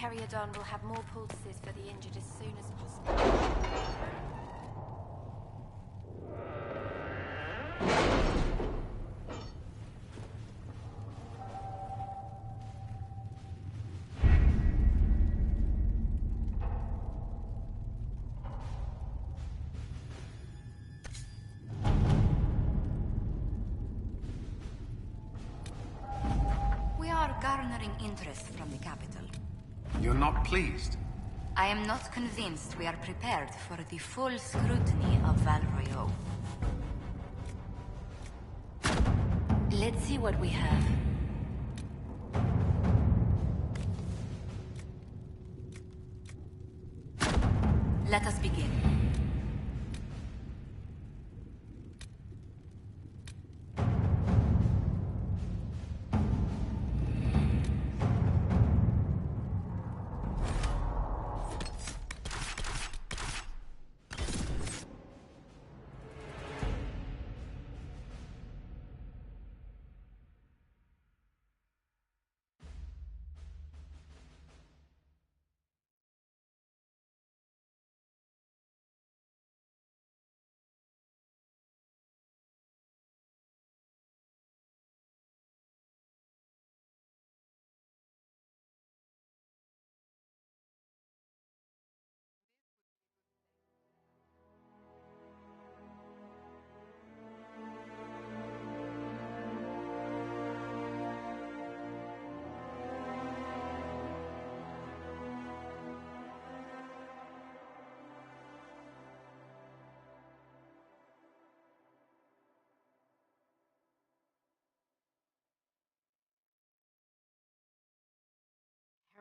Caryodon will have more poultices for the injured as soon as possible. We are garnering interest from the capital. You're not pleased? I am not convinced we are prepared for the full scrutiny of Val Royeaux. Let's see what we have. Let us begin.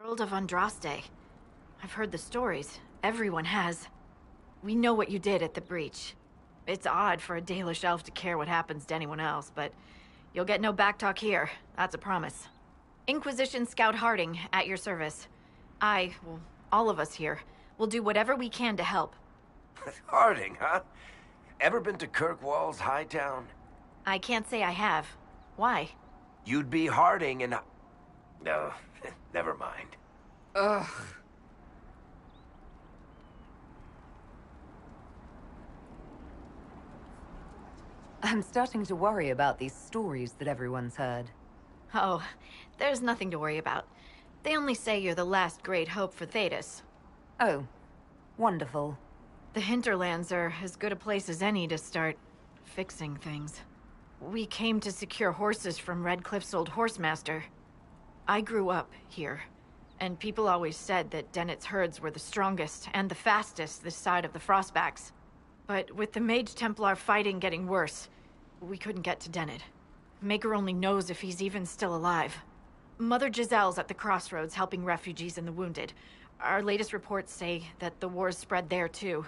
Herald of Andraste. I've heard the stories. Everyone has. We know what you did at the breach. It's odd for a Dalish elf to care what happens to anyone else, but you'll get no backtalk here. That's a promise. Inquisition Scout Harding, at your service. Well, all of us here, will do whatever we can to help. Harding, huh? Ever been to Kirkwall's Hightown? I can't say I have. Why? You'd be Harding and No, never mind. Ugh. I'm starting to worry about these stories that everyone's heard. Oh, there's nothing to worry about. They only say you're the last great hope for Thedas. Oh, wonderful. The Hinterlands are as good a place as any to start fixing things. We came to secure horses from Redcliffe's old horsemaster. I grew up here, and people always said that Dennett's herds were the strongest and the fastest this side of the Frostbacks. But with the Mage Templar fighting getting worse, we couldn't get to Dennett. Maker only knows if he's even still alive. Mother Giselle's at the crossroads helping refugees and the wounded. Our latest reports say that the war's spread there too.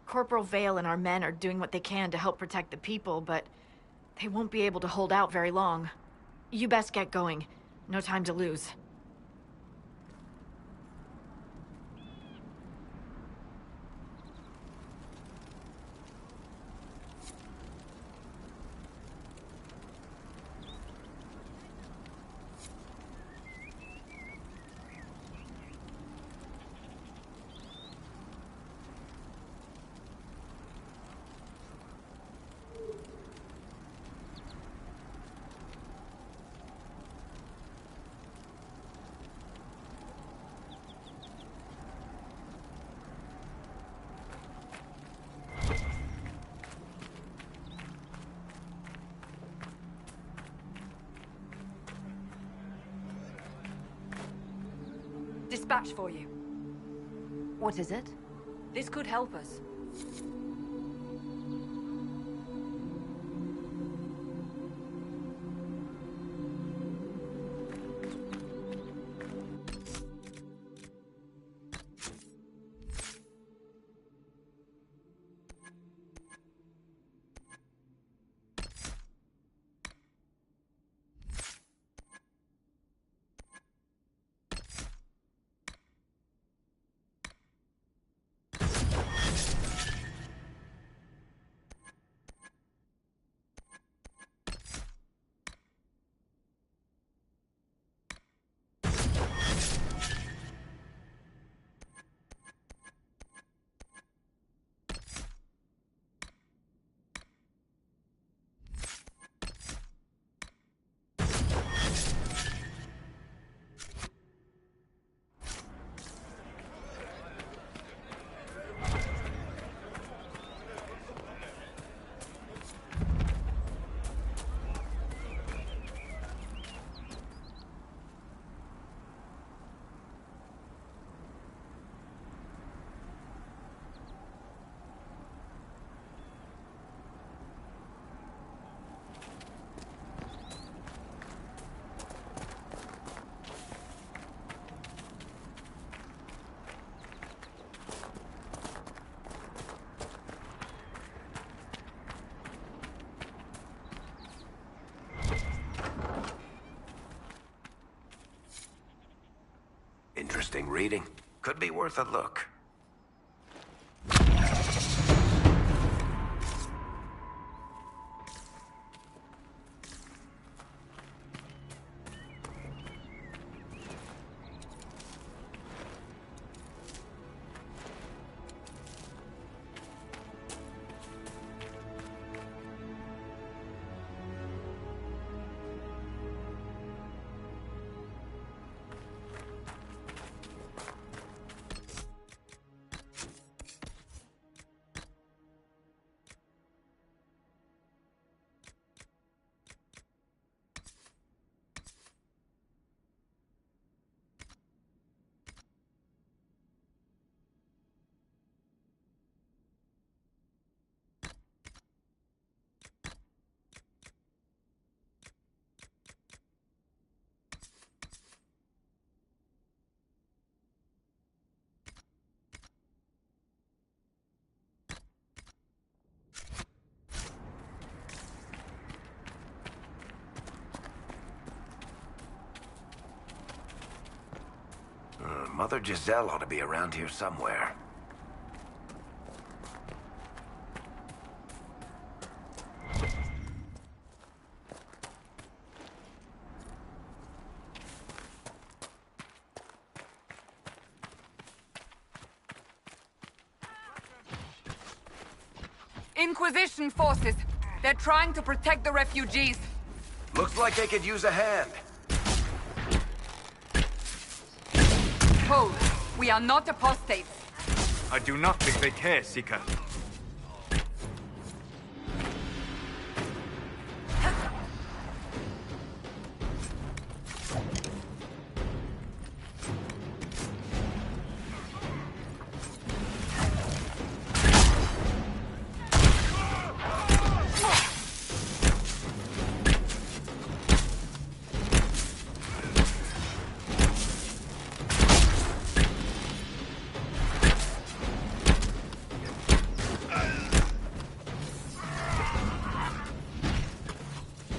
Corporal Vale and our men are doing what they can to help protect the people, but they won't be able to hold out very long. You best get going. No time to lose. Dispatch for you. What is it? This could help us. interesting reading. Could be worth a look. Mother Giselle ought to be around here somewhere. Inquisition forces. They're trying to protect the refugees. Looks like they could use a hand. Hold. We are not apostates. I do not think they care, Seeker.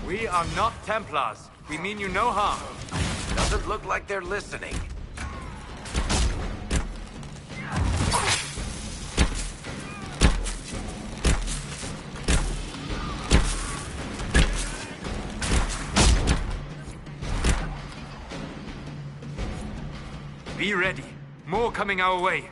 We are not Templars. We mean you no harm. Doesn't look like they're listening. Be ready. More coming our way.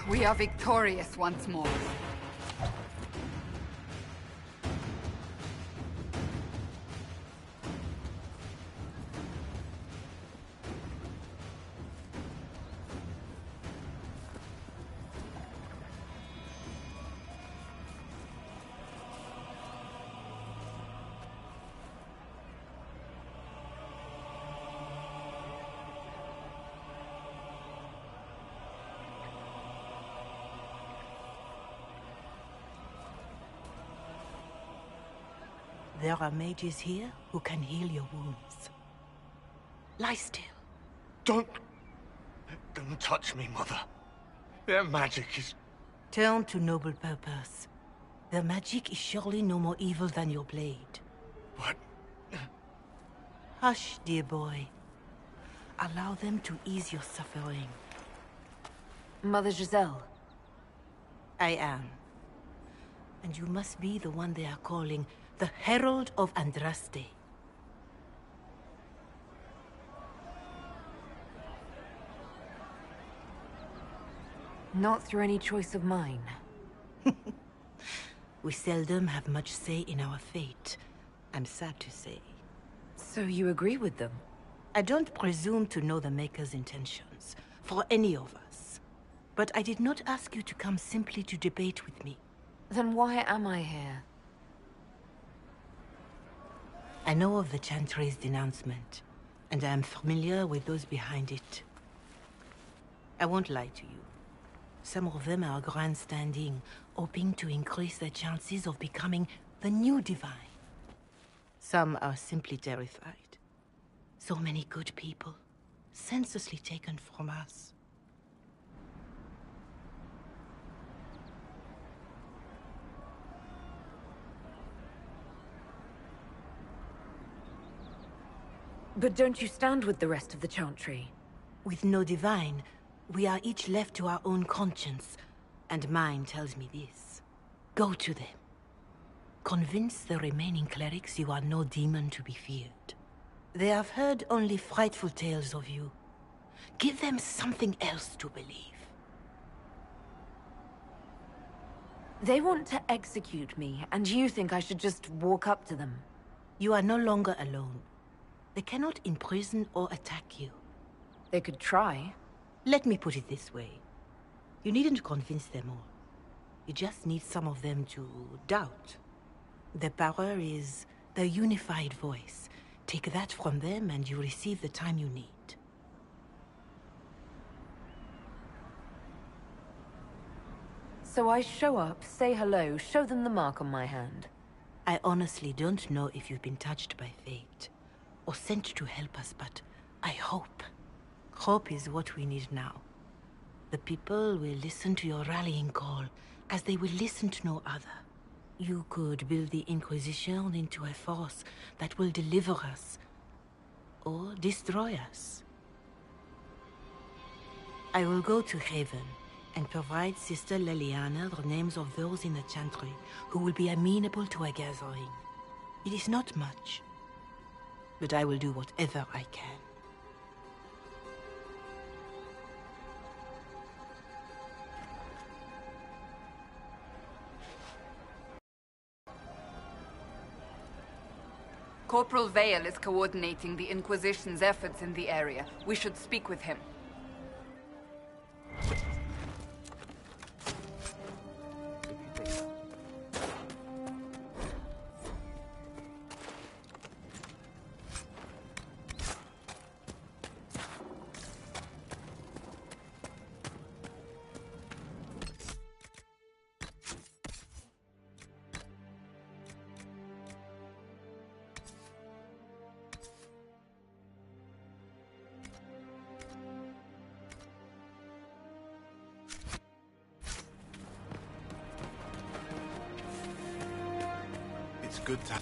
We are victorious once more. There are mages here who can heal your wounds. Lie still. Don't touch me, Mother. Their magic is... Turn to noble purpose. Their magic is surely no more evil than your blade. What? Hush, dear boy. Allow them to ease your suffering. Mother Giselle. I am. And you must be the one they are calling the Herald of Andraste. Not through any choice of mine. We seldom have much say in our fate, I'm sad to say. So you agree with them? I don't presume to know the Maker's intentions, for any of us. But I did not ask you to come simply to debate with me. Then why am I here? I know of the Chantry's denouncement, and I am familiar with those behind it. I won't lie to you. Some of them are grandstanding, hoping to increase their chances of becoming the new divine. Some are simply terrified. So many good people, senselessly taken from us. But don't you stand with the rest of the Chantry? With no divine, we are each left to our own conscience, and mine tells me this. Go to them. Convince the remaining clerics you are no demon to be feared. They have heard only frightful tales of you. Give them something else to believe. They want to execute me, and you think I should just walk up to them? You are no longer alone. They cannot imprison or attack you. They could try. Let me put it this way. You needn't convince them all. You just need some of them to doubt. Their power is the unified voice. Take that from them and you receive the time you need. So I show up, say hello, show them the mark on my hand. I honestly don't know if you've been touched by fate, or sent to help us, but I hope. Hope is what we need now. The people will listen to your rallying call, as they will listen to no other. You could build the Inquisition into a force that will deliver us, or destroy us. I will go to Haven, and provide Sister Leliana the names of those in the Chantry who will be amenable to a gathering. It is not much, but I will do whatever I can. Corporal Vale is coordinating the Inquisition's efforts in the area. We should speak with him. It's good to...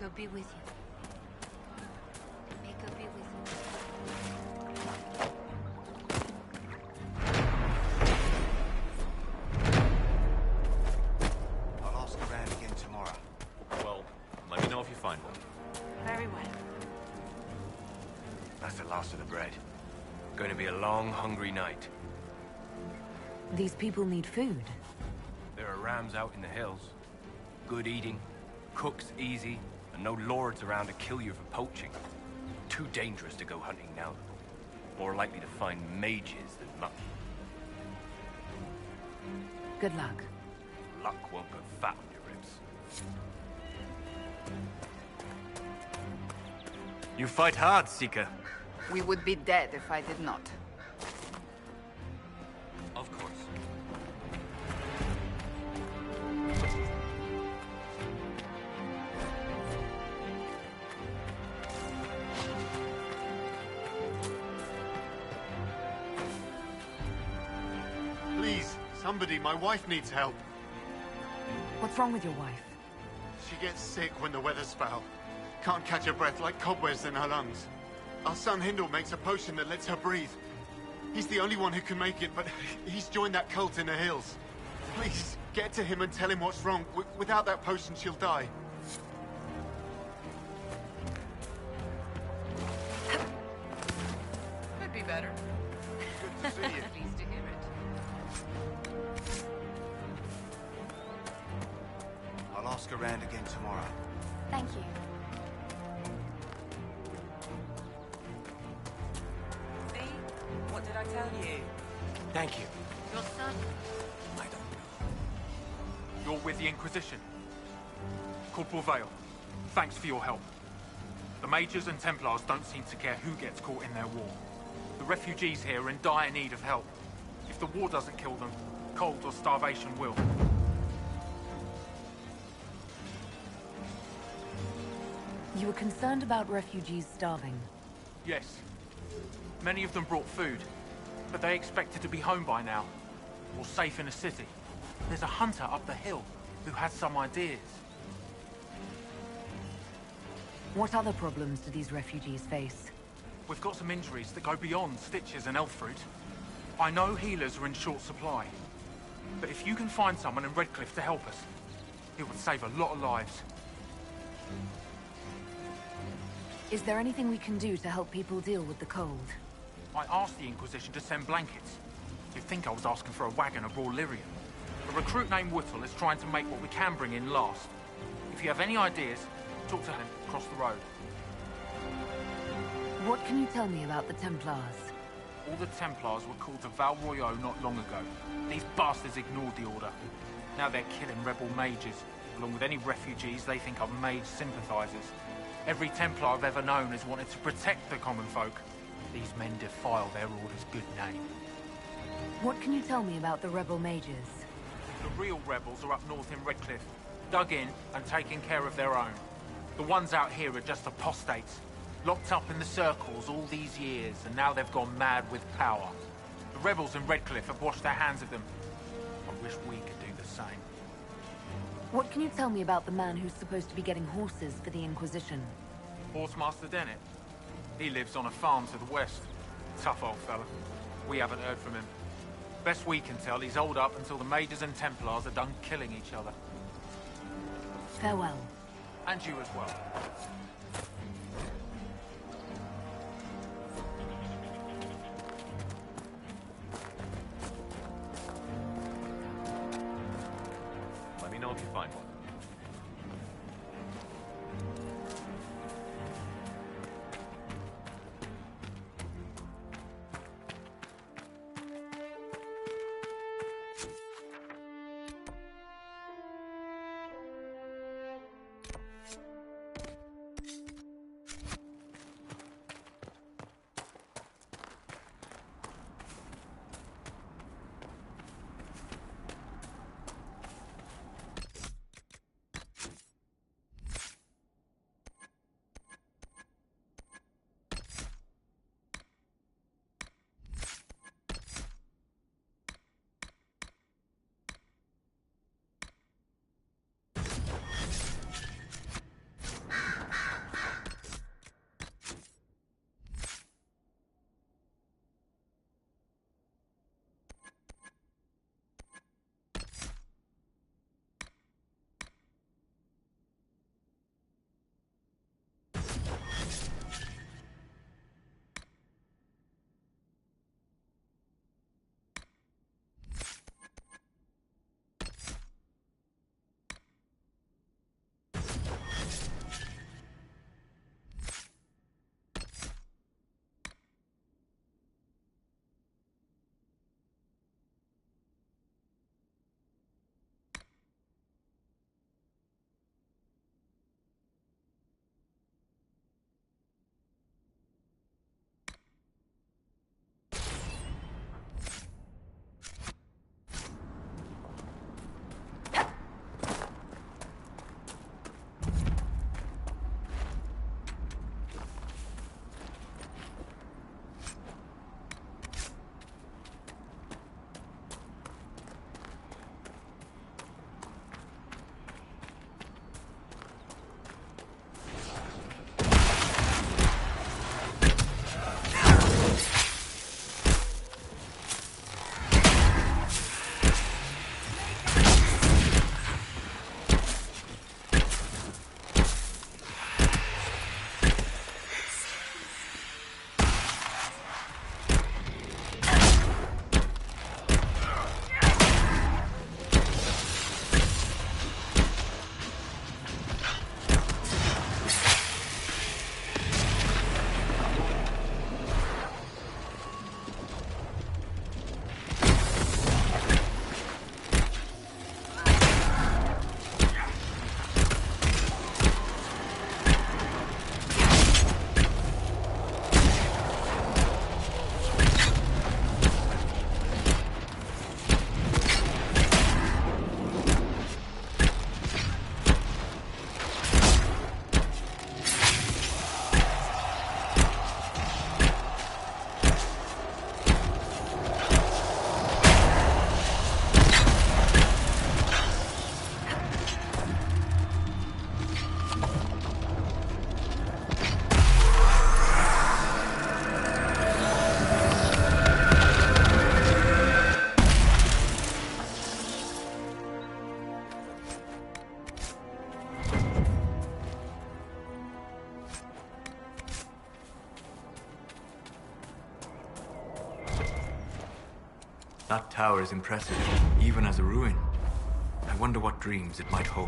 May God be with you. May God be with you. I'll ask around again tomorrow. Well, let me know if you find one. Very well. That's the last of the bread. Going to be a long, hungry night. These people need food. There are rams out in the hills. Good eating, cooks easy, and no lords around to kill you for poaching. Too dangerous to go hunting now. More likely to find mages than luck. Good luck. Luck won't put fat on your ribs. You fight hard, Seeker. We would be dead if I did not. Of course. Please, somebody, my wife needs help. What's wrong with your wife? She gets sick when the weather's foul. Can't catch her breath like cobwebs in her lungs. Our son Hindle makes a potion that lets her breathe. He's the only one who can make it, but he's joined that cult in the hills. Please, get to him and tell him what's wrong. Without that potion, she'll die. Could be better. Good to see you. Pleased to hear it. I'll ask around again tomorrow. Thank you. See? What did I tell you? Thank you. Your son? I don't know. You're with the Inquisition. Corporal Vale, thanks for your help. The Mages and Templars don't seem to care who gets caught in their war. The refugees here are in dire need of help. If the war doesn't kill them, cold or starvation will. You were concerned about refugees starving. Yes. Many of them brought food, but they expected to be home by now, or safe in a city. There's a hunter up the hill who has some ideas. What other problems do these refugees face? We've got some injuries that go beyond stitches and elf fruit. I know healers are in short supply, but if you can find someone in Redcliffe to help us, it would save a lot of lives. Is there anything we can do to help people deal with the cold? I asked the Inquisition to send blankets. You'd think I was asking for a wagon of raw lyrium. A recruit named Whittle is trying to make what we can bring in last. If you have any ideas, talk to him across the road. What can you tell me about the Templars? All the Templars were called to Val Royeaux not long ago. These bastards ignored the order. Now they're killing rebel mages, along with any refugees they think are mage sympathizers. Every Templar I've ever known has wanted to protect the common folk. These men defile their order's good name. What can you tell me about the rebel mages? The real rebels are up north in Redcliffe, dug in and taking care of their own. The ones out here are just apostates, locked up in the circles all these years, and now they've gone mad with power. The rebels in Redcliffe have washed their hands of them. I wish we could do the same. What can you tell me about the man who's supposed to be getting horses for the Inquisition? Horsemaster Dennett. He lives on a farm to the west. Tough old fella. We haven't heard from him. Best we can tell, he's holed up until the Mages and Templars are done killing each other. Farewell. And you as well. Let me know if you find one. That tower is impressive, even as a ruin. I wonder what dreams it might hold.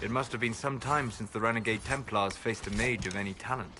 It must have been some time since the renegade Templars faced a mage of any talent.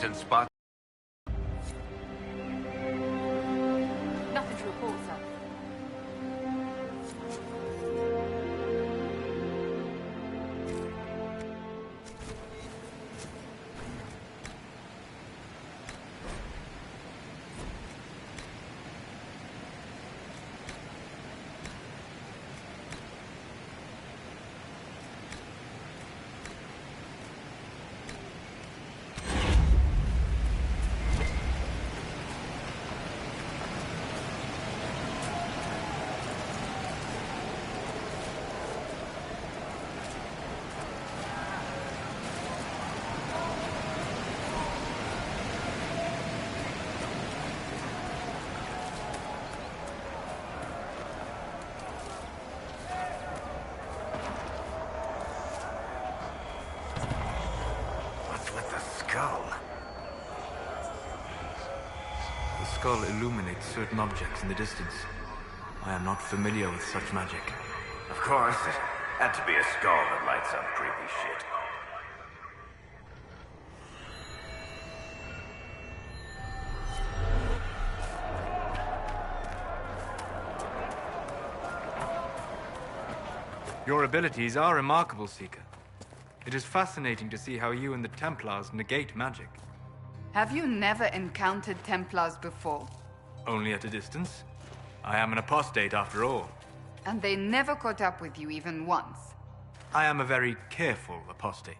decent spot. Nothing to report, sir. The skull illuminates certain objects in the distance. I am not familiar with such magic. Of course, it had to be a skull that lights up creepy shit. Your abilities are remarkable, Seeker. It is fascinating to see how you and the Templars negate magic. Have you never encountered Templars before? Only at a distance. I am an apostate after all. And they never caught up with you even once? I am a very careful apostate.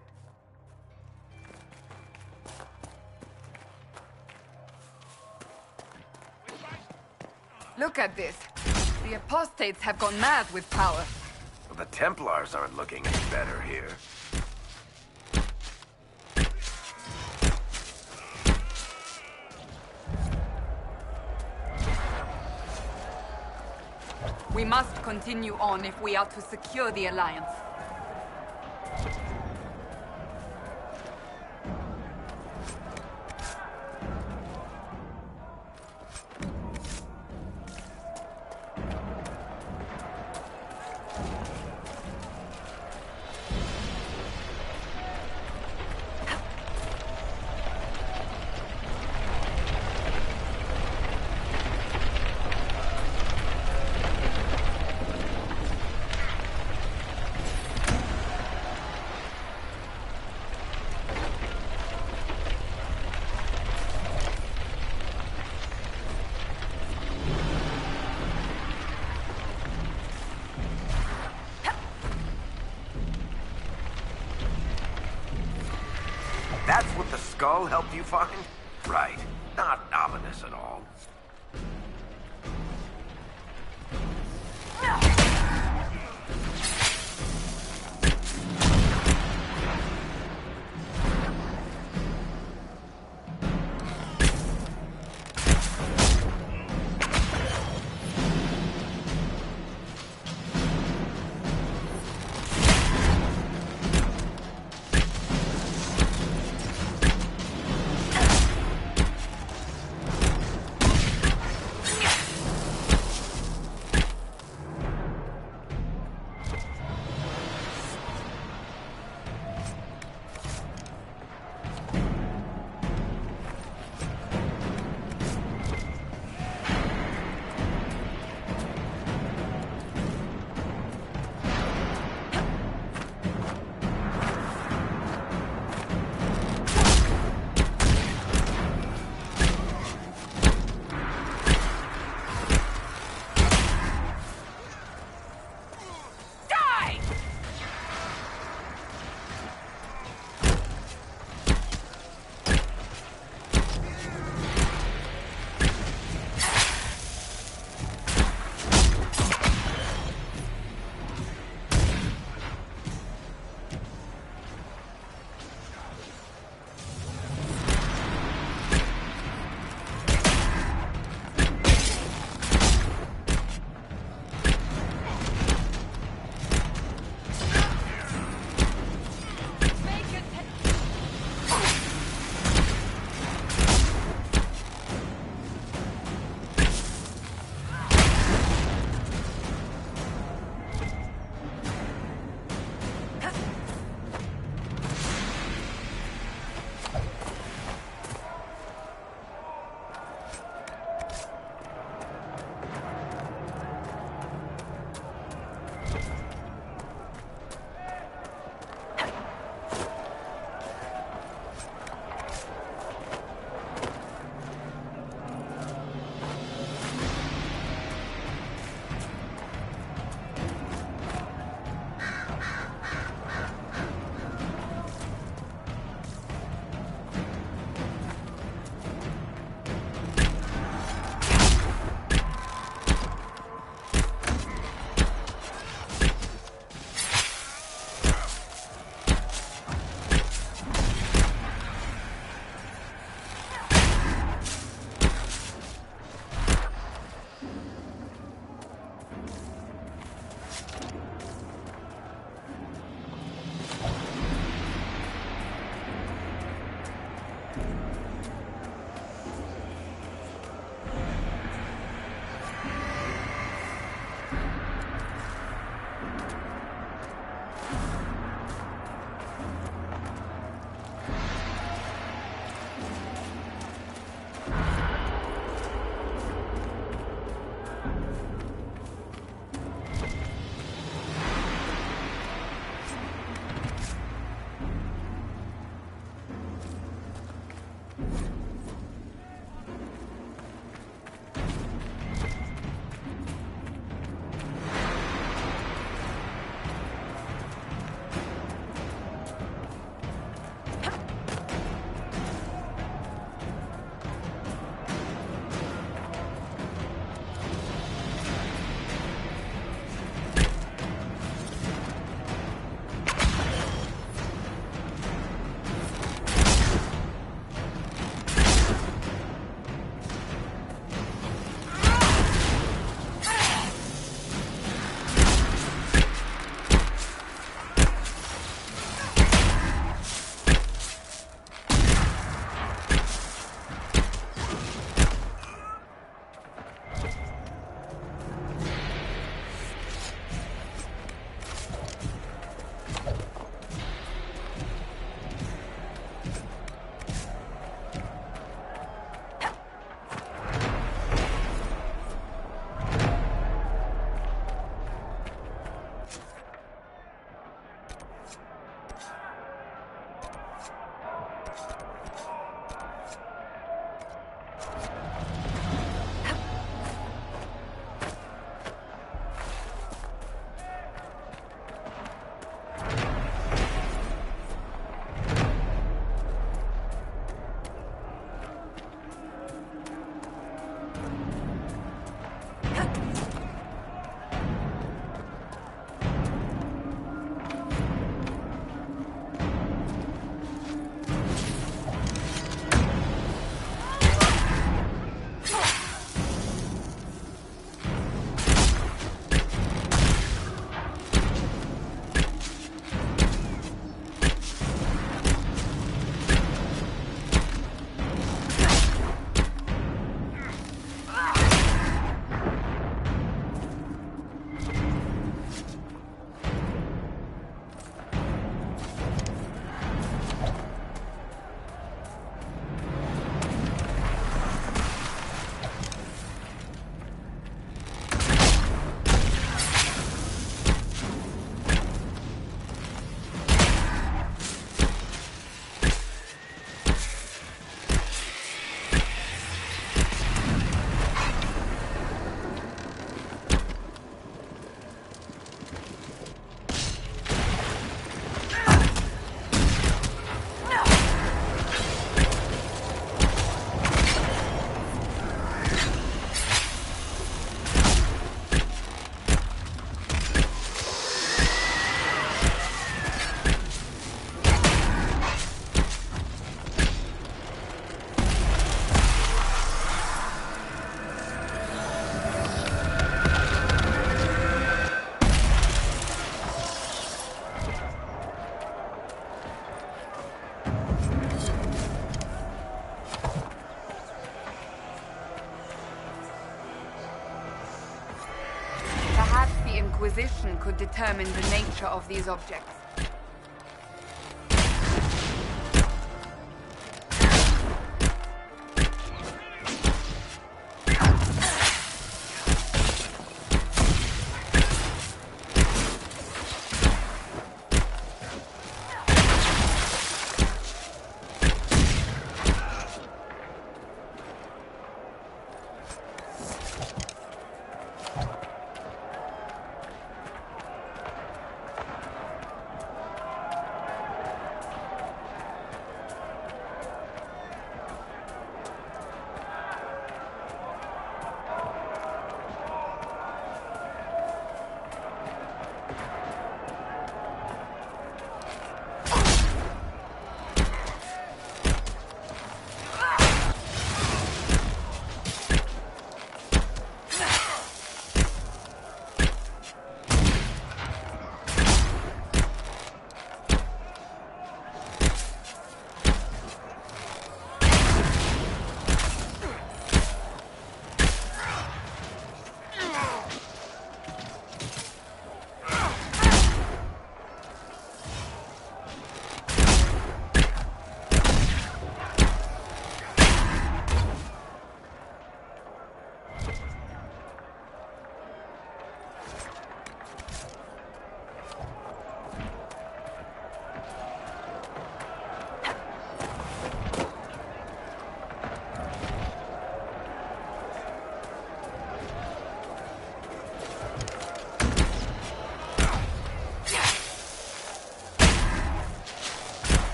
Look at this. The apostates have gone mad with power. Well, the Templars aren't looking any better here. We must continue on if we are to secure the Alliance. That's what the skull helped you find? Right. Not ominous at all. Inquisition could determine the nature of these objects.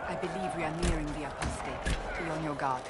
I believe we are nearing the apostate. Be on your guard.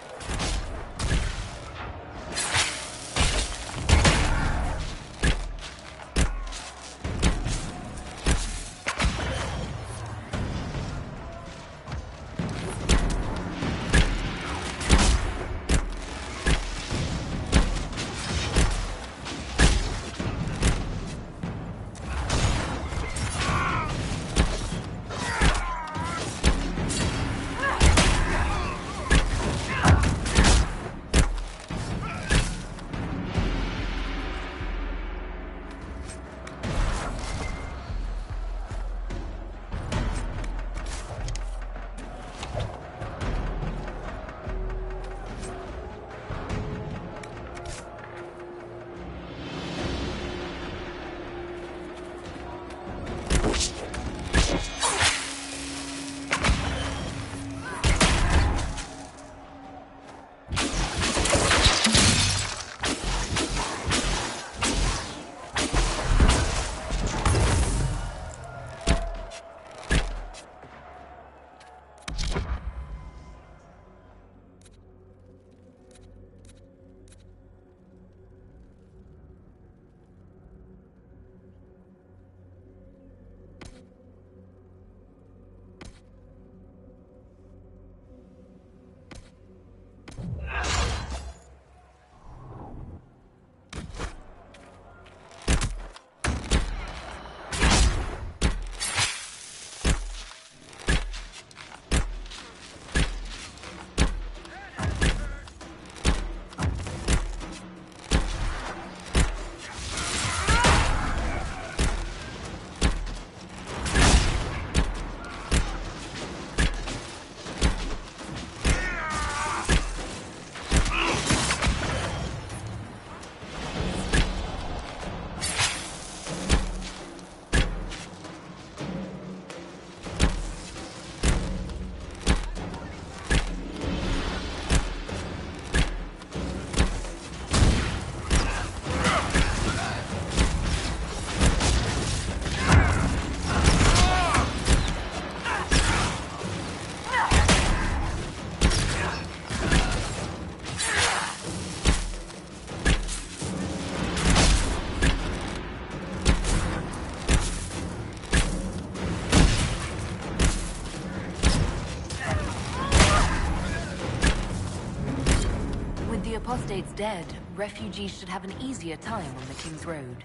estate's dead, refugees should have an easier time on the King's Road.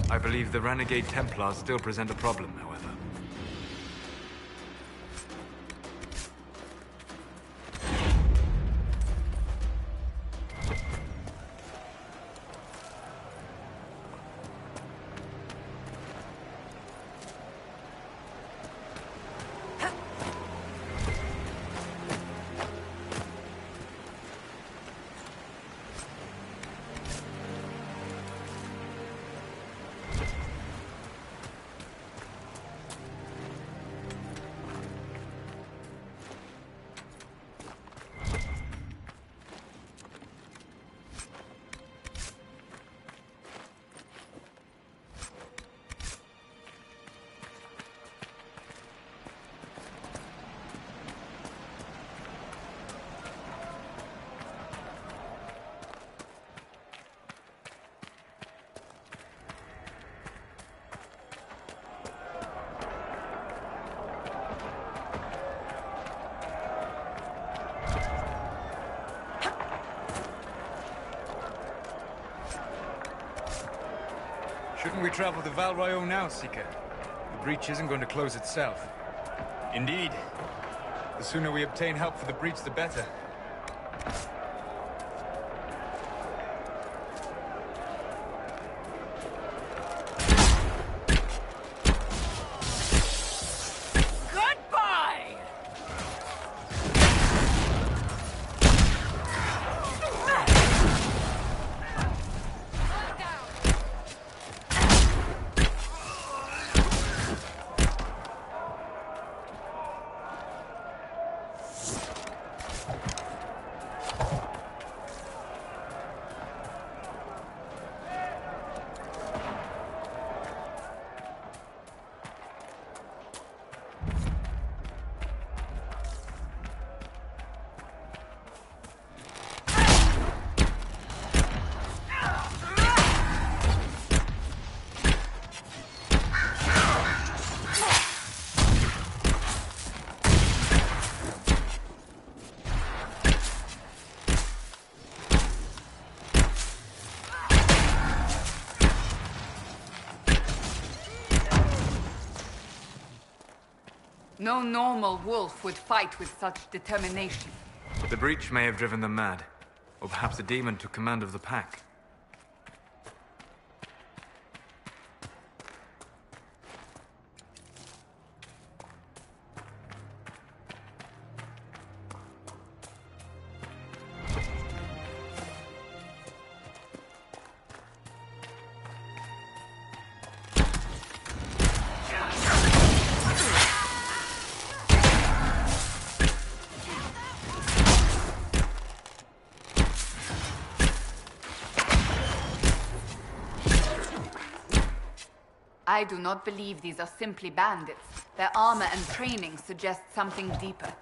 I believe the renegade Templars still present a problem, however. Shouldn't we travel to Val Royeaux now, Seeker? The breach isn't going to close itself. Indeed. The sooner we obtain help for the breach, the better. No normal wolf would fight with such determination. The breach may have driven them mad. Or perhaps a demon took command of the pack. I do not believe these are simply bandits. Their armor and training suggest something deeper.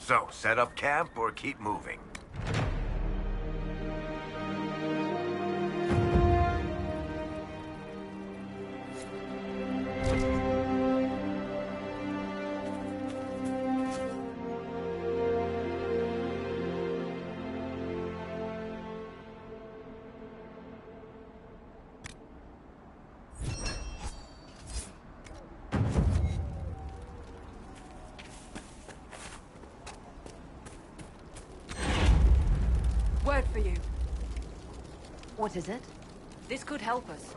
So, set up camp or keep moving? for you. What is it? This could help us.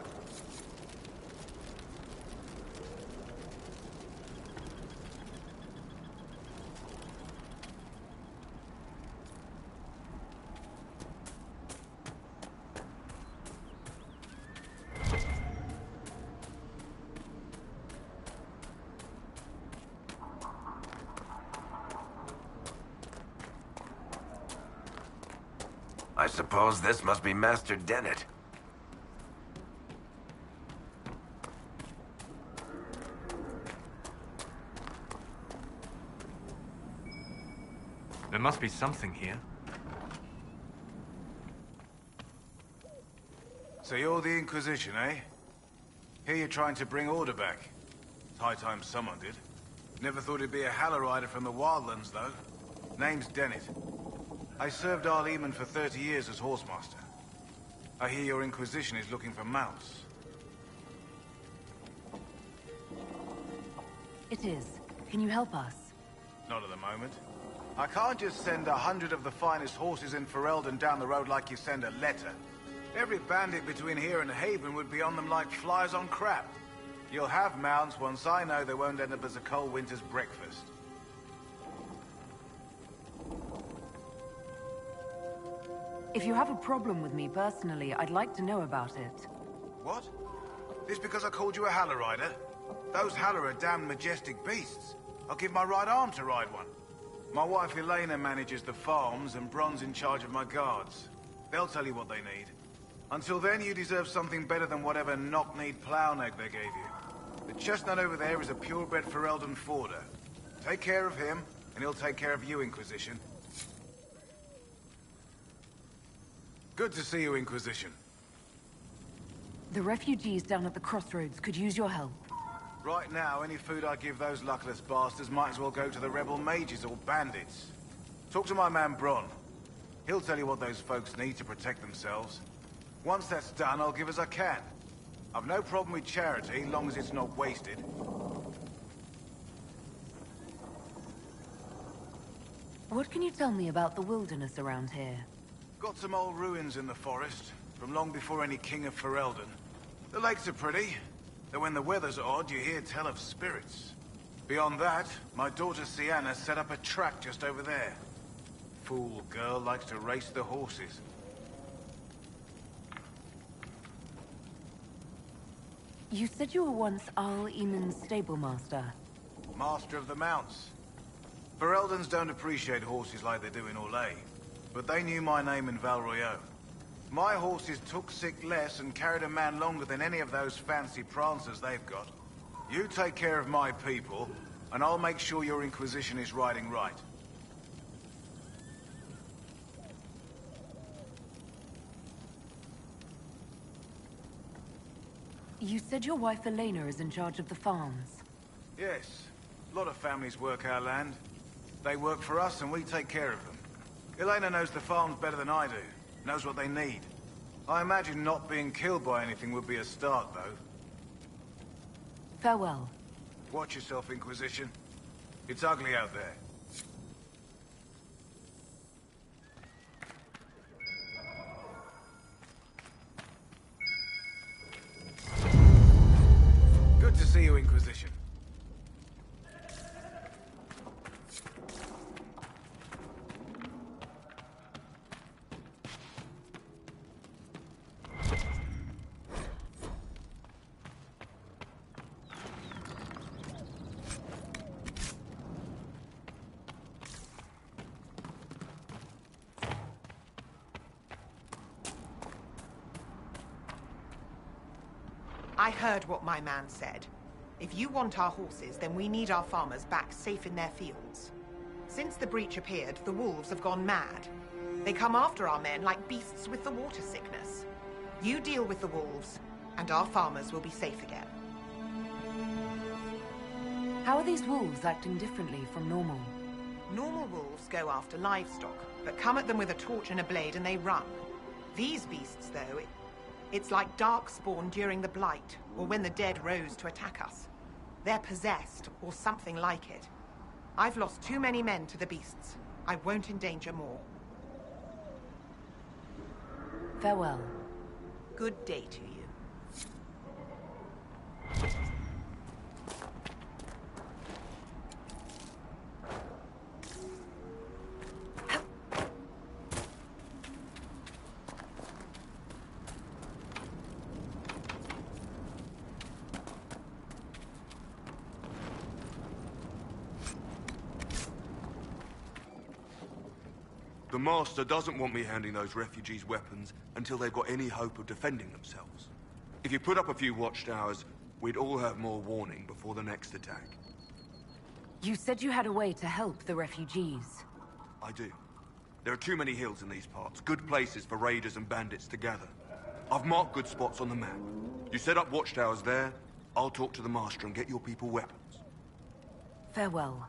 I suppose this must be Master Dennett. There must be something here. So you're the Inquisition, eh? Here you're trying to bring order back. It's high time someone did. Never thought it'd be a Hallow-Rider from the Wildlands, though. Name's Dennett. I served Arleman for 30 years as Horsemaster. I hear your Inquisition is looking for mounts. It is. Can you help us? Not at the moment. I can't just send 100 of the finest horses in Ferelden down the road like you send a letter. Every bandit between here and Haven would be on them like flies on crap. You'll have mounts once I know they won't end up as a cold winter's breakfast. If you have a problem with me personally, I'd like to know about it. What? This because I called you a Hallow-Rider? Those Hallow are damn majestic beasts. I'll give my right arm to ride one. My wife Elena manages the farms and Bron's in charge of my guards. They'll tell you what they need. Until then, you deserve something better than whatever knock-kneed plow-neck they gave you. The chestnut over there is a purebred Ferelden forder. Take care of him, and he'll take care of you, Inquisition. Good to see you, Inquisition. The refugees down at the crossroads could use your help. Right now, any food I give those luckless bastards might as well go to the rebel mages or bandits. Talk to my man Bron. He'll tell you what those folks need to protect themselves. Once that's done, I'll give as I can. I've no problem with charity, long as it's not wasted. What can you tell me about the wilderness around here? Got some old ruins in the forest, from long before any king of Ferelden. The lakes are pretty, though when the weather's odd, you hear tell of spirits. Beyond that, my daughter Sienna set up a track just over there. Fool girl likes to race the horses. You said you were once Arleman's stable master. Master of the mounts. Fereldans don't appreciate horses like they do in Orlais, but they knew my name in Val Royeaux. My horses took sick less and carried a man longer than any of those fancy prancers they've got. You take care of my people, and I'll make sure your Inquisition is riding right. You said your wife Elena is in charge of the farms. Yes. A lot of families work our land. They work for us and we take care of them. Elena knows the farms better than I do. Knows what they need. I imagine not being killed by anything would be a start, though. Farewell. Watch yourself, Inquisition. It's ugly out there. Good to see you, Inquisition. I heard what my man said. If you want our horses, then we need our farmers back safe in their fields. Since the breach appeared, the wolves have gone mad. They come after our men like beasts with the water sickness. You deal with the wolves, and our farmers will be safe again. How are these wolves acting differently from normal? Normal wolves go after livestock, but come at them with a torch and a blade and they run. These beasts, though, it's like Darkspawn during the Blight, or when the dead rose to attack us. They're possessed, or something like it. I've lost too many men to the beasts. I won't endanger more. Farewell. Good day to you. The Master doesn't want me handing those refugees weapons until they've got any hope of defending themselves. If you put up a few watchtowers, we'd all have more warning before the next attack. You said you had a way to help the refugees. I do. There are too many hills in these parts, good places for raiders and bandits to gather. I've marked good spots on the map. You set up watchtowers there, I'll talk to the Master and get your people weapons. Farewell.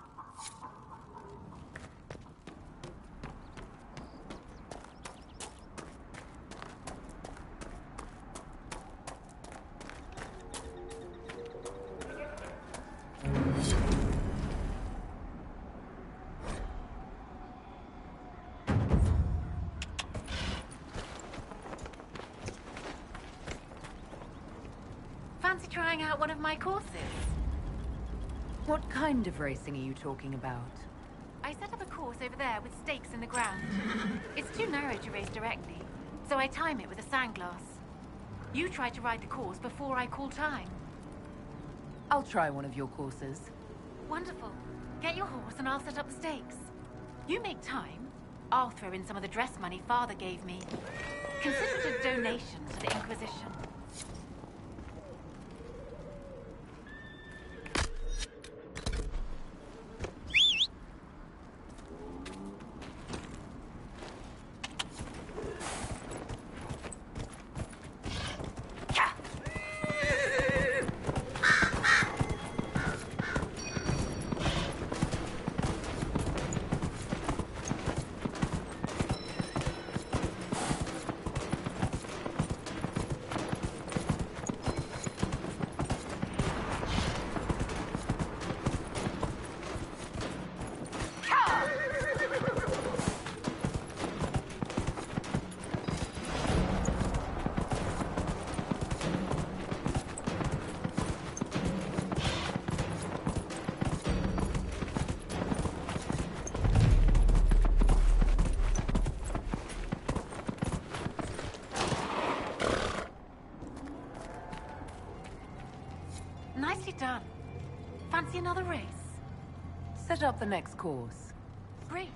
Fancy trying out one of my courses? What kind of racing are you talking about? I set up a course over there with stakes in the ground. It's too narrow to race directly, so I time it with a sandglass. You try to ride the course before I call time. I'll try one of your courses. Wonderful. Get your horse and I'll set up the stakes. You make time, I'll throw in some of the dress money Father gave me. Consider it a donation to the Inquisition. Nicely done. Fancy another race? Set up the next course. Great.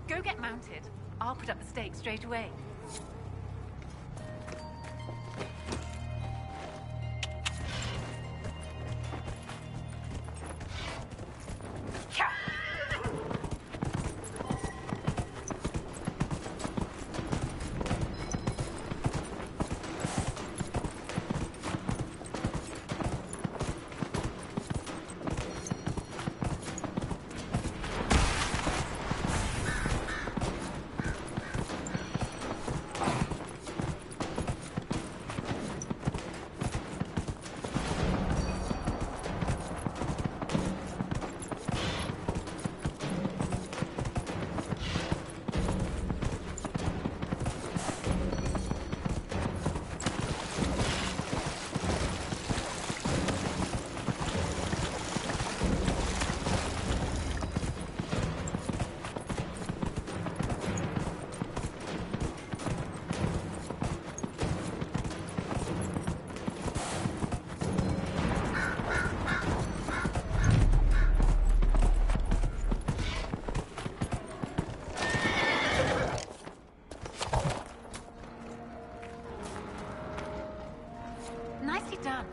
Go get mounted. I'll put up the stakes straight away. Nicely done.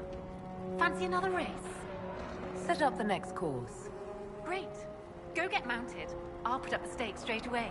Fancy another race? Set up the next course. Great. Go get mounted. I'll put up the stakes straight away.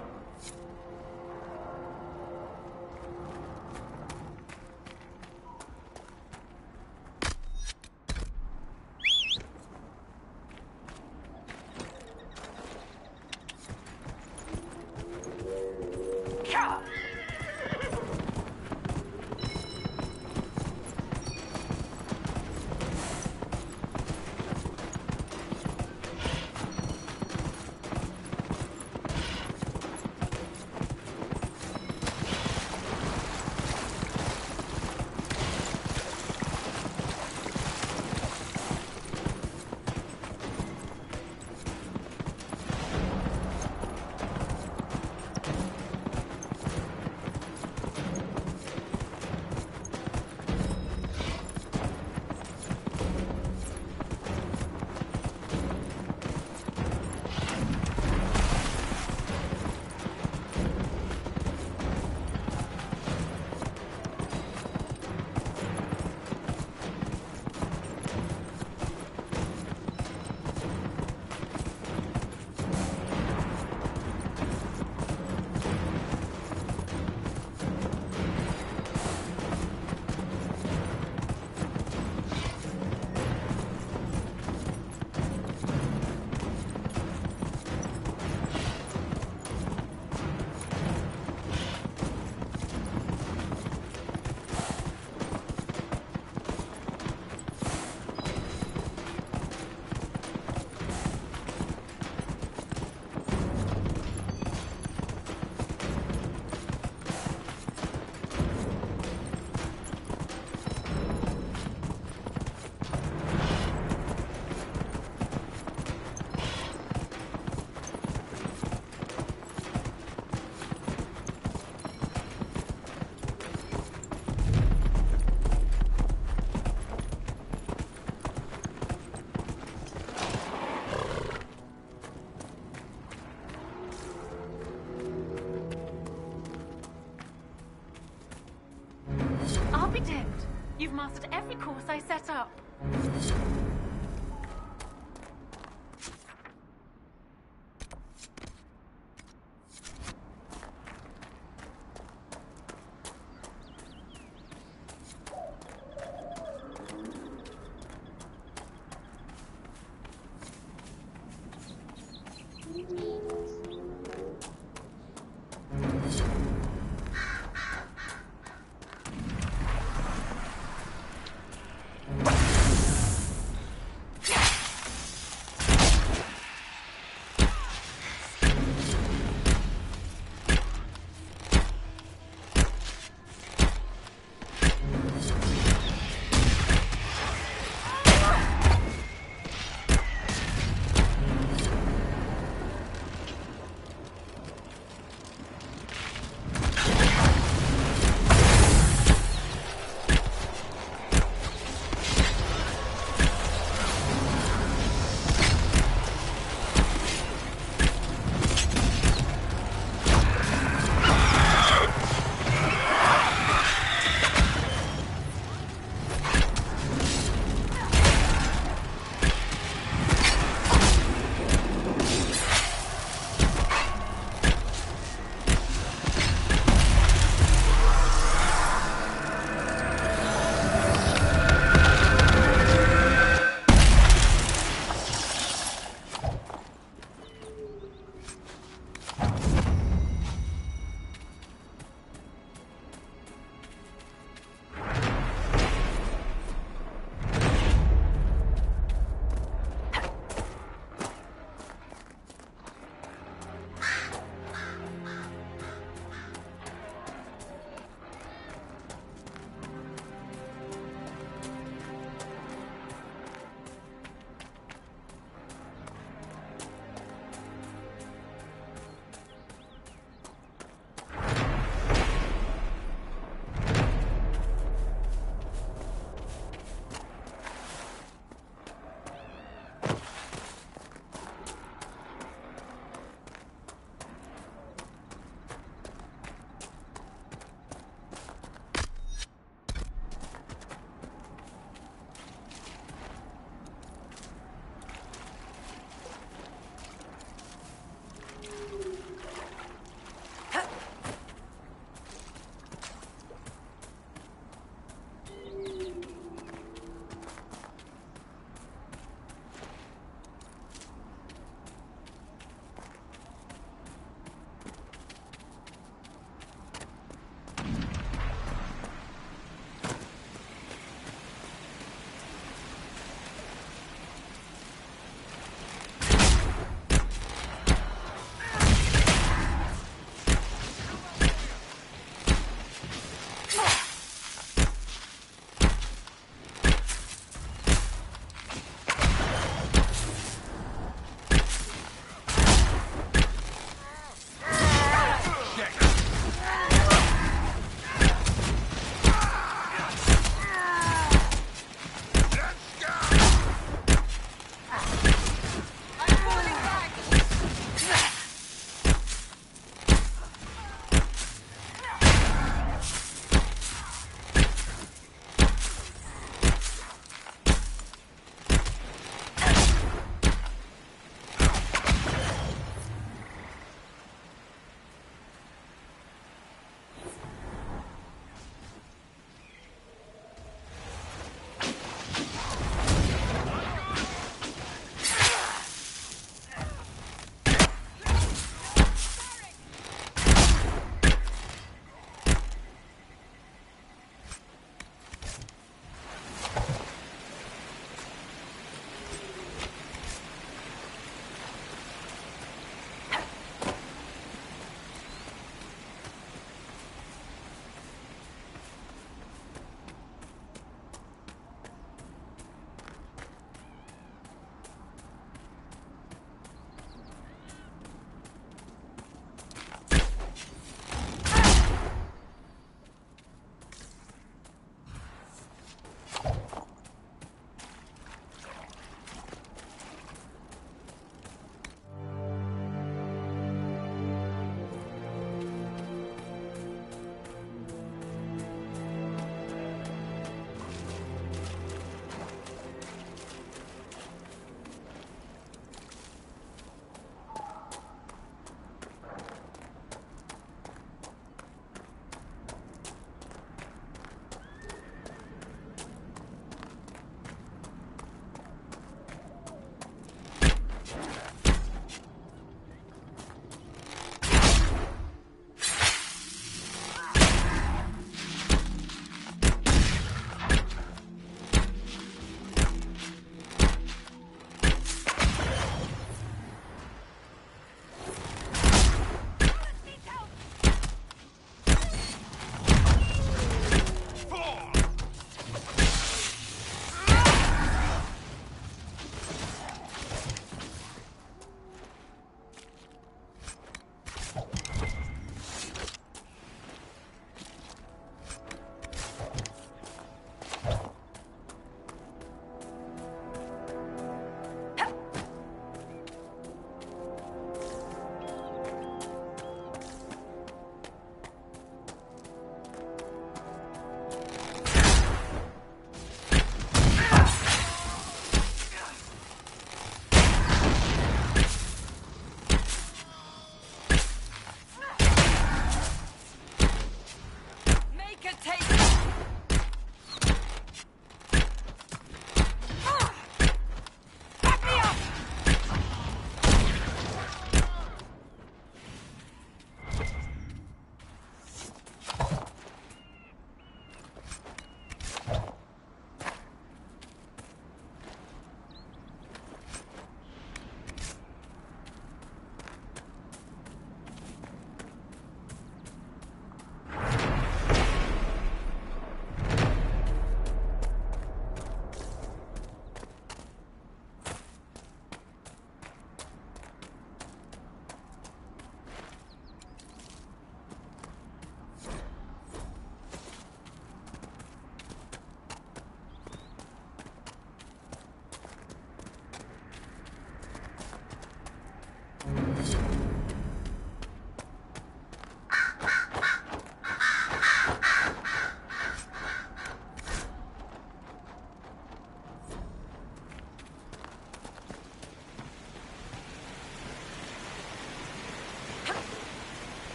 be dimmed. You've mastered every course I set up.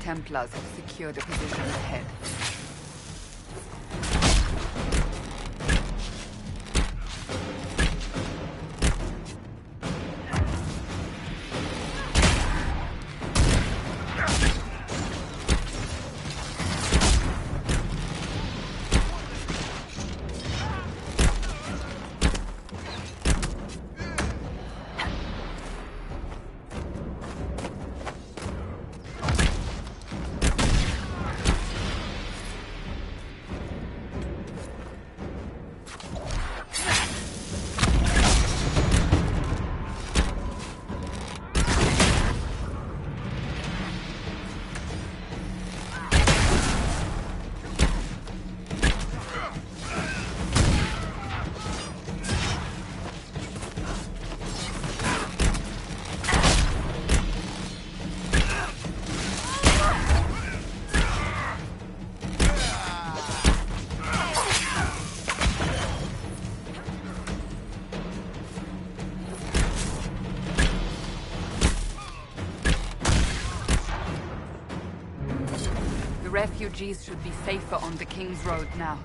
Templars have secured a position ahead. The refugees should be safer on the King's Road now.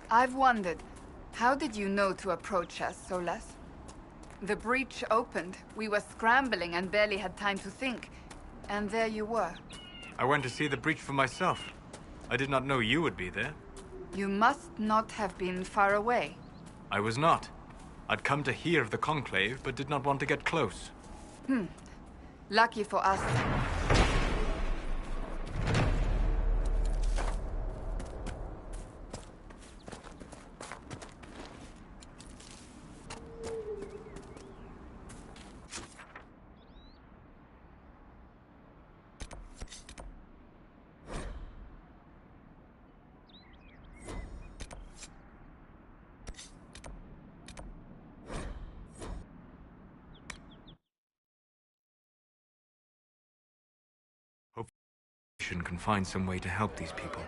I've wondered, how did you know to approach us, Solas? The breach opened, we were scrambling and barely had time to think. And there you were. I went to see the breach for myself. I did not know you would be there. You must not have been far away. I was not. I'd come to hear of the Conclave, but did not want to get close. Lucky for us. Can find some way to help these people.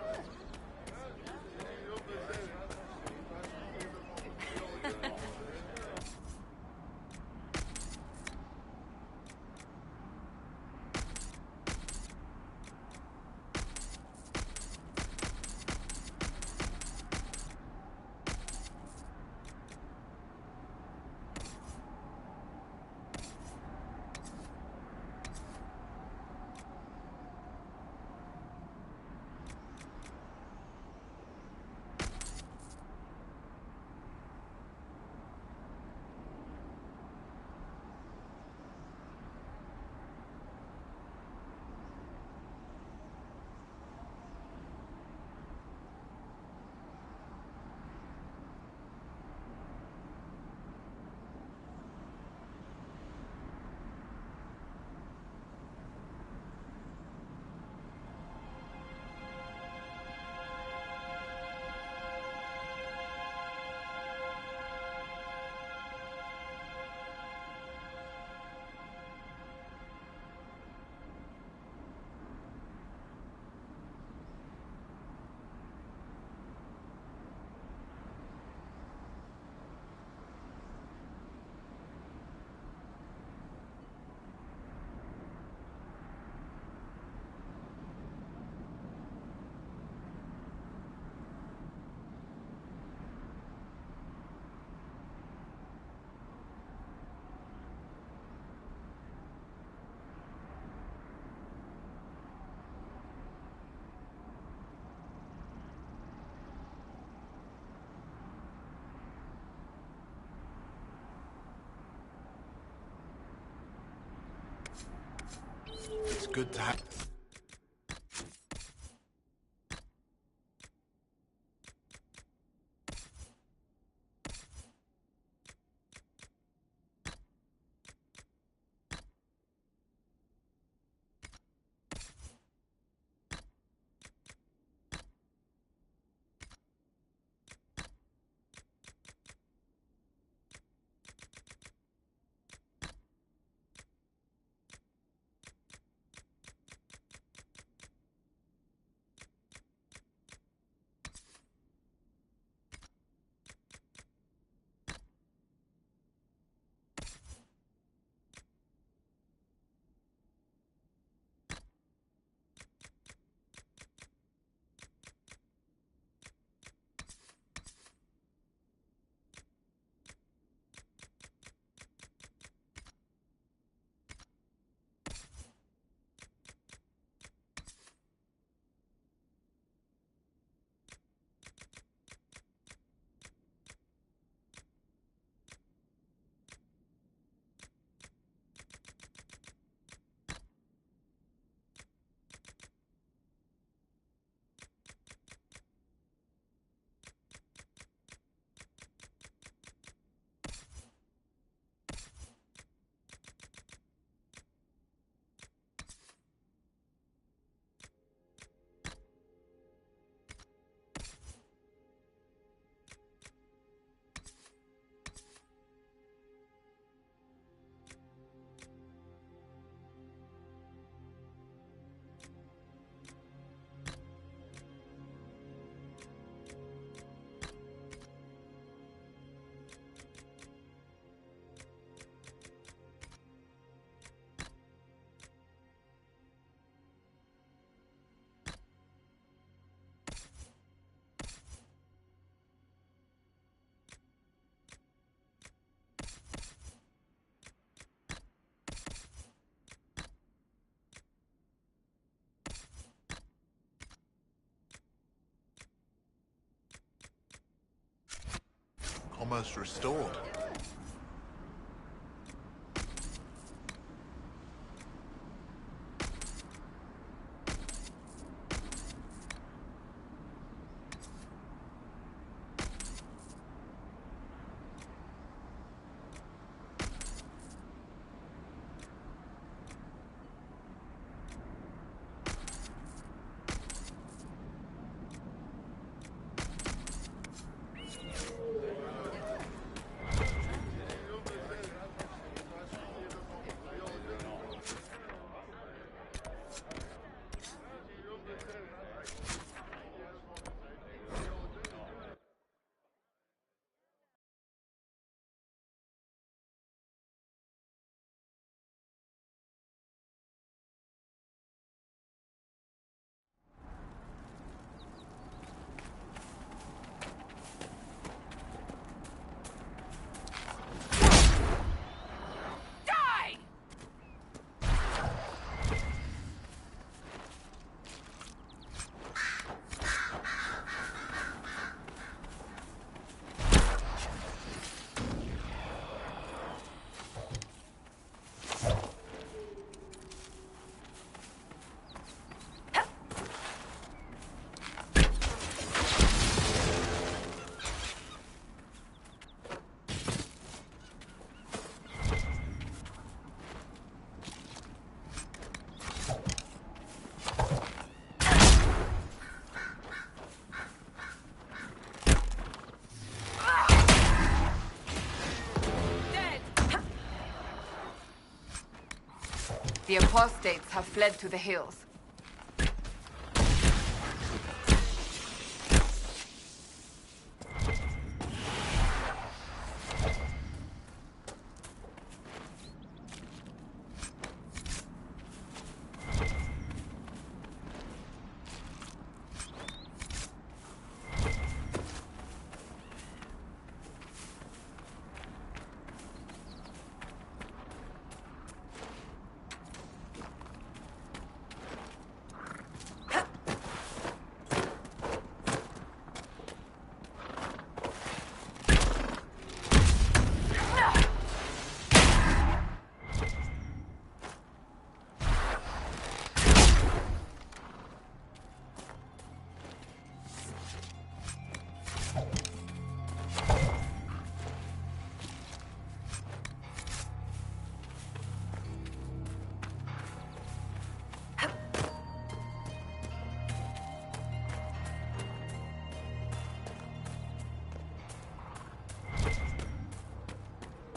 It's good to have... almost restored. The apostates have fled to the hills.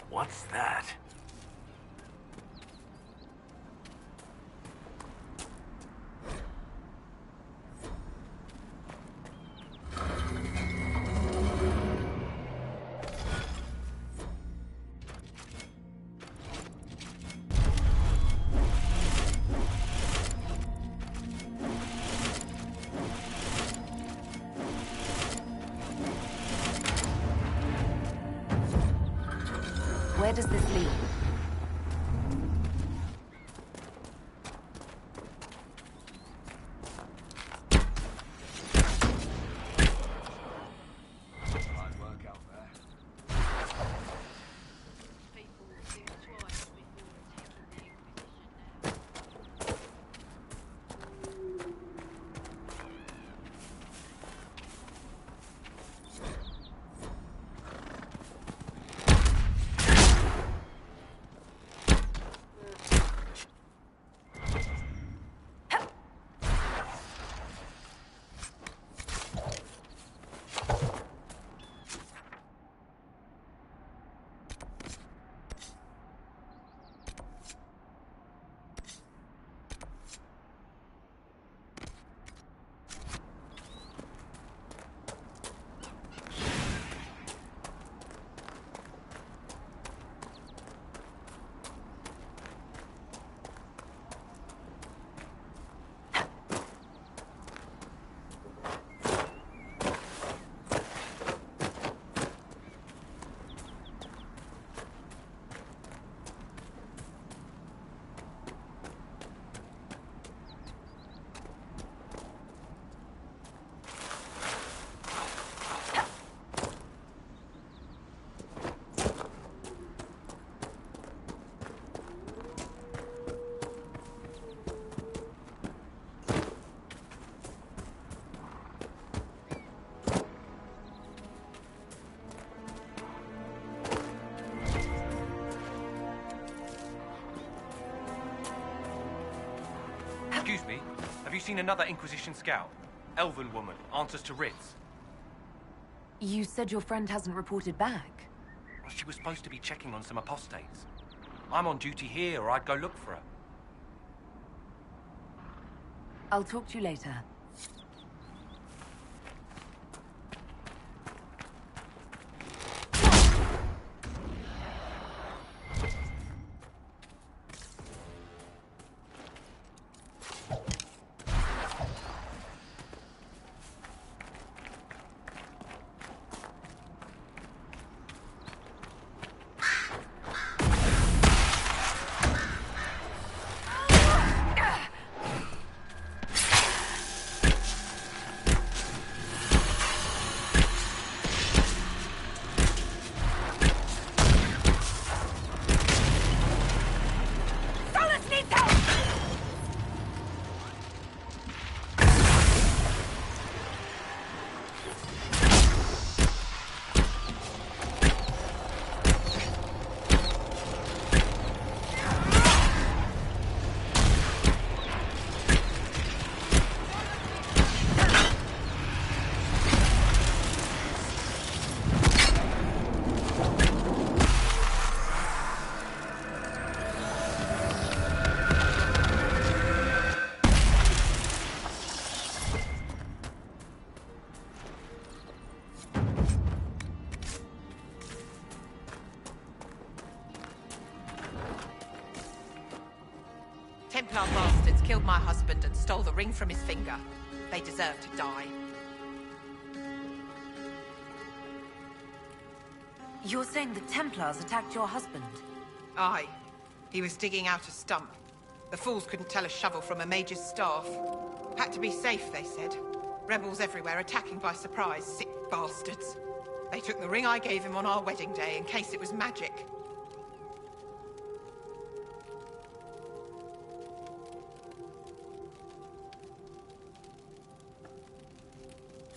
What's that? Where does this lead? seen another Inquisition scout? Elven woman, answers to writs. You said your friend hasn't reported back. Well, she was supposed to be checking on some apostates. I'm on duty here, or I'd go look for her. I'll talk to you later. Templar bastards killed my husband and stole the ring from his finger. They deserve to die. You're saying the Templars attacked your husband? Aye. He was digging out a stump. The fools couldn't tell a shovel from a mage's staff. Had to be safe, they said. Rebels everywhere attacking by surprise, sick bastards. They took the ring I gave him on our wedding day in case it was magic.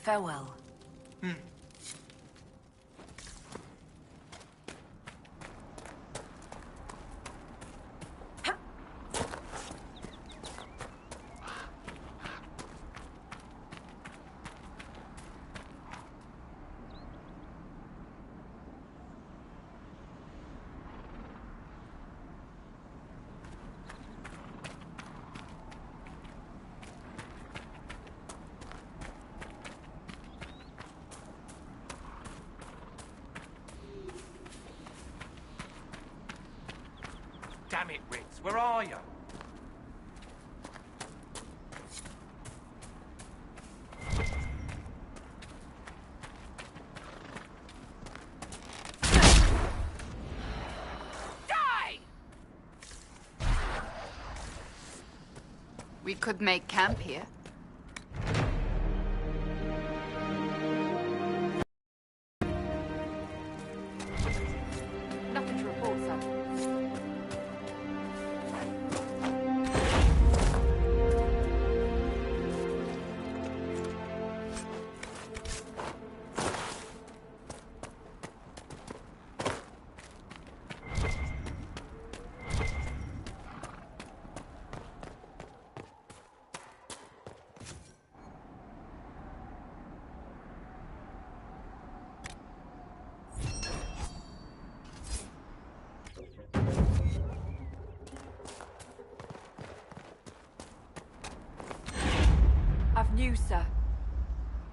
Farewell. Damn it, Ritz, where are you? Die! We could make camp here. Nothing to report, sir. I've news, sir.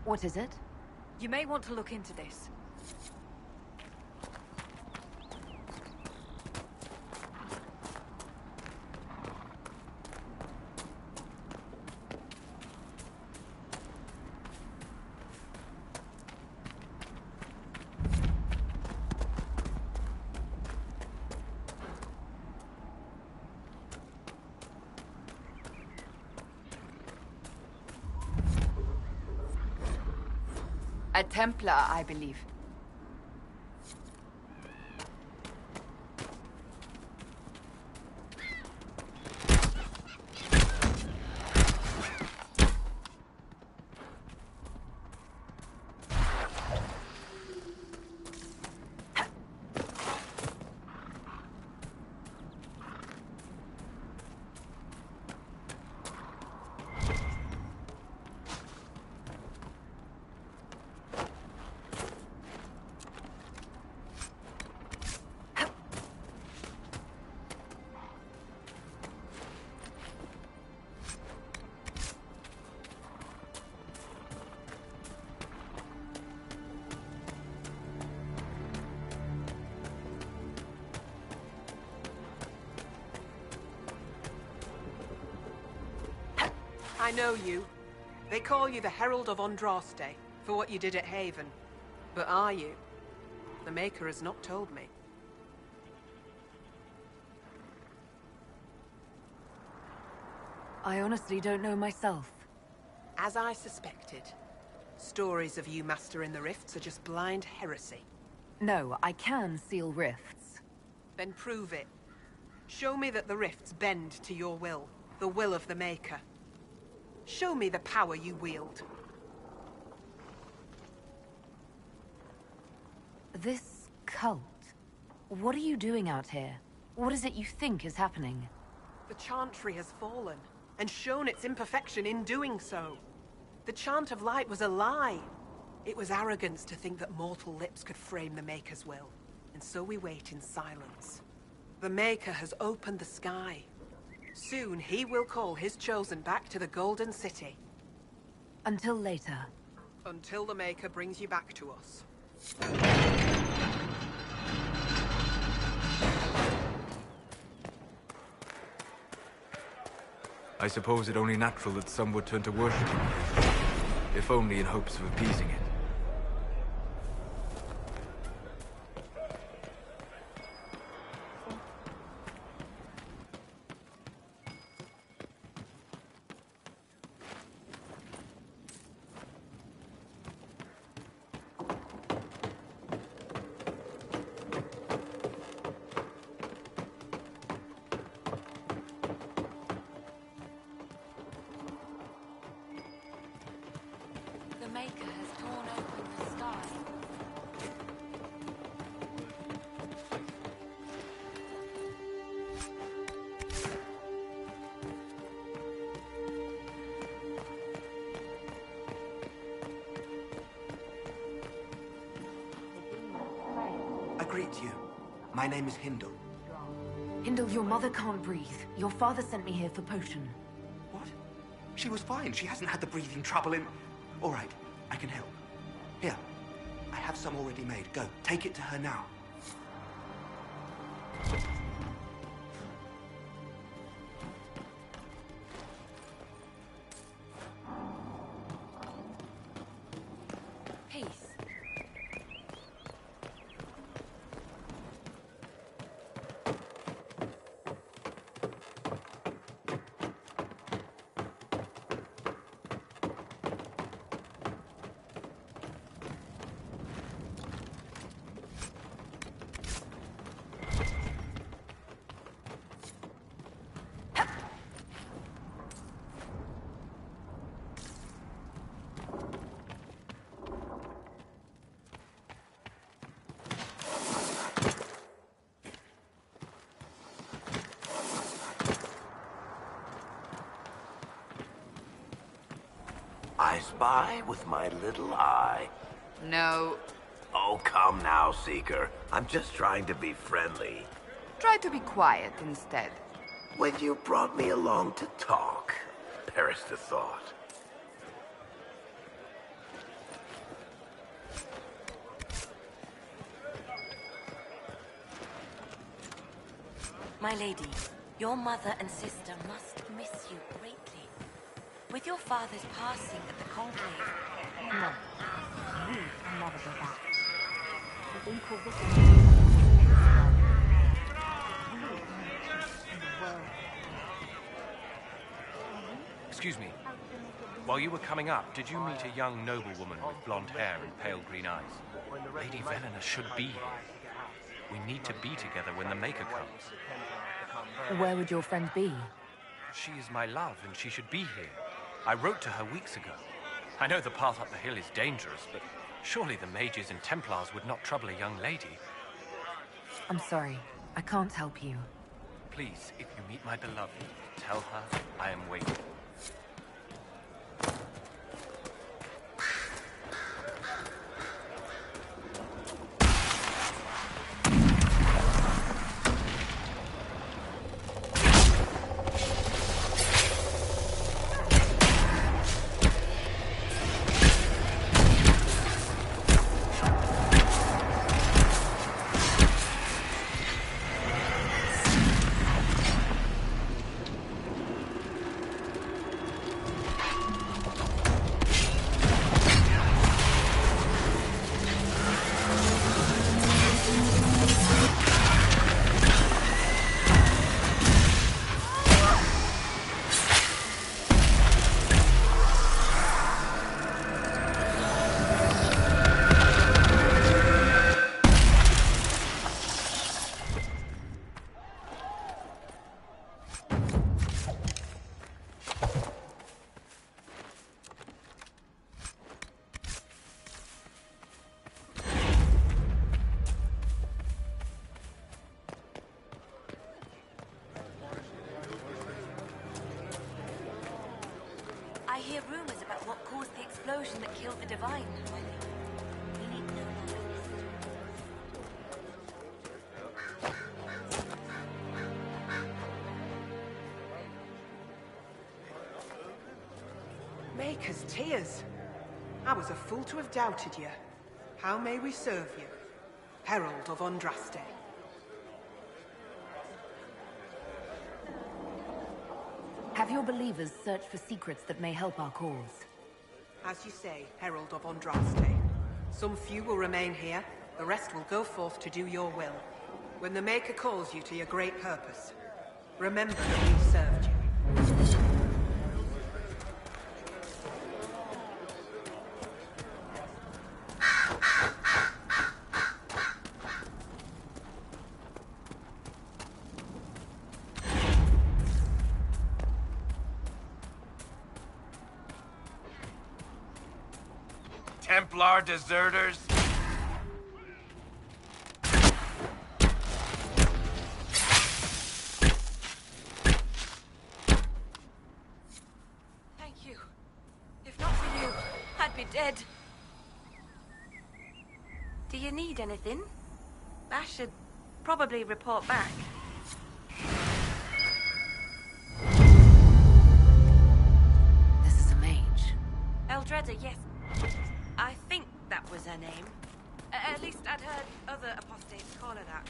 What is it? You may want to look into this. A Templar, I believe. I know you. They call you the Herald of Andraste for what you did at Haven. But are you? The Maker has not told me. I honestly don't know myself. As I suspected. Stories of you mastering the rifts are just blind heresy. No, I can seal rifts. Then prove it. Show me that the rifts bend to your will, the will of the Maker. Show me the power you wield. This cult... What are you doing out here? What is it you think is happening? The Chantry has fallen, and shown its imperfection in doing so. The Chant of Light was a lie. It was arrogance to think that mortal lips could frame the Maker's will. And so we wait in silence. The Maker has opened the sky. Soon he will call his chosen back to the Golden City. Until later. Until the Maker brings you back to us. I suppose it only natural that some would turn to worship him, if only in hopes of appeasing it. The Maker has torn open the sky. I greet you. My name is Hindle. Hindle, your mother can't breathe. Your father sent me here for potion. What? She was fine. She hasn't had the breathing trouble in... All right, I can help. Here, I have some already made. Go, take it to her now. Peace. I spy with my little eye. No. Oh, come now, Seeker. I'm just trying to be friendly. Try to be quiet instead. When you brought me along to talk, perish the thought. My lady, your mother and sister must miss you greatly. With your father's passing at the Conclave... No. We can never go back. The Inquisition... Excuse me. While you were coming up, did you meet a young noblewoman with blonde hair and pale green eyes? Lady Velena should be here. We need to be together when the Maker comes. Where would your friend be? She is my love, and she should be here. I wrote to her weeks ago. I know the path up the hill is dangerous, but surely the mages and Templars would not trouble a young lady. I'm sorry. I can't help you. Please, if you meet my beloved, tell her I am waiting. hear rumors about what caused the explosion that killed the Divine. We need no longer Maker's tears. I was a fool to have doubted you. How may we serve you? Herald of Andraste. Have your believers searched for secrets that may help our cause? As you say, Herald of Andraste. Some few will remain here, the rest will go forth to do your will. When the Maker calls you to your great purpose, remember that we served you. Templar deserters? Thank you. If not for you, I'd be dead. Do you need anything? I should probably report back. This is a mage. Eldreda, yes. I think that was her name. At least I'd heard other apostates call her that.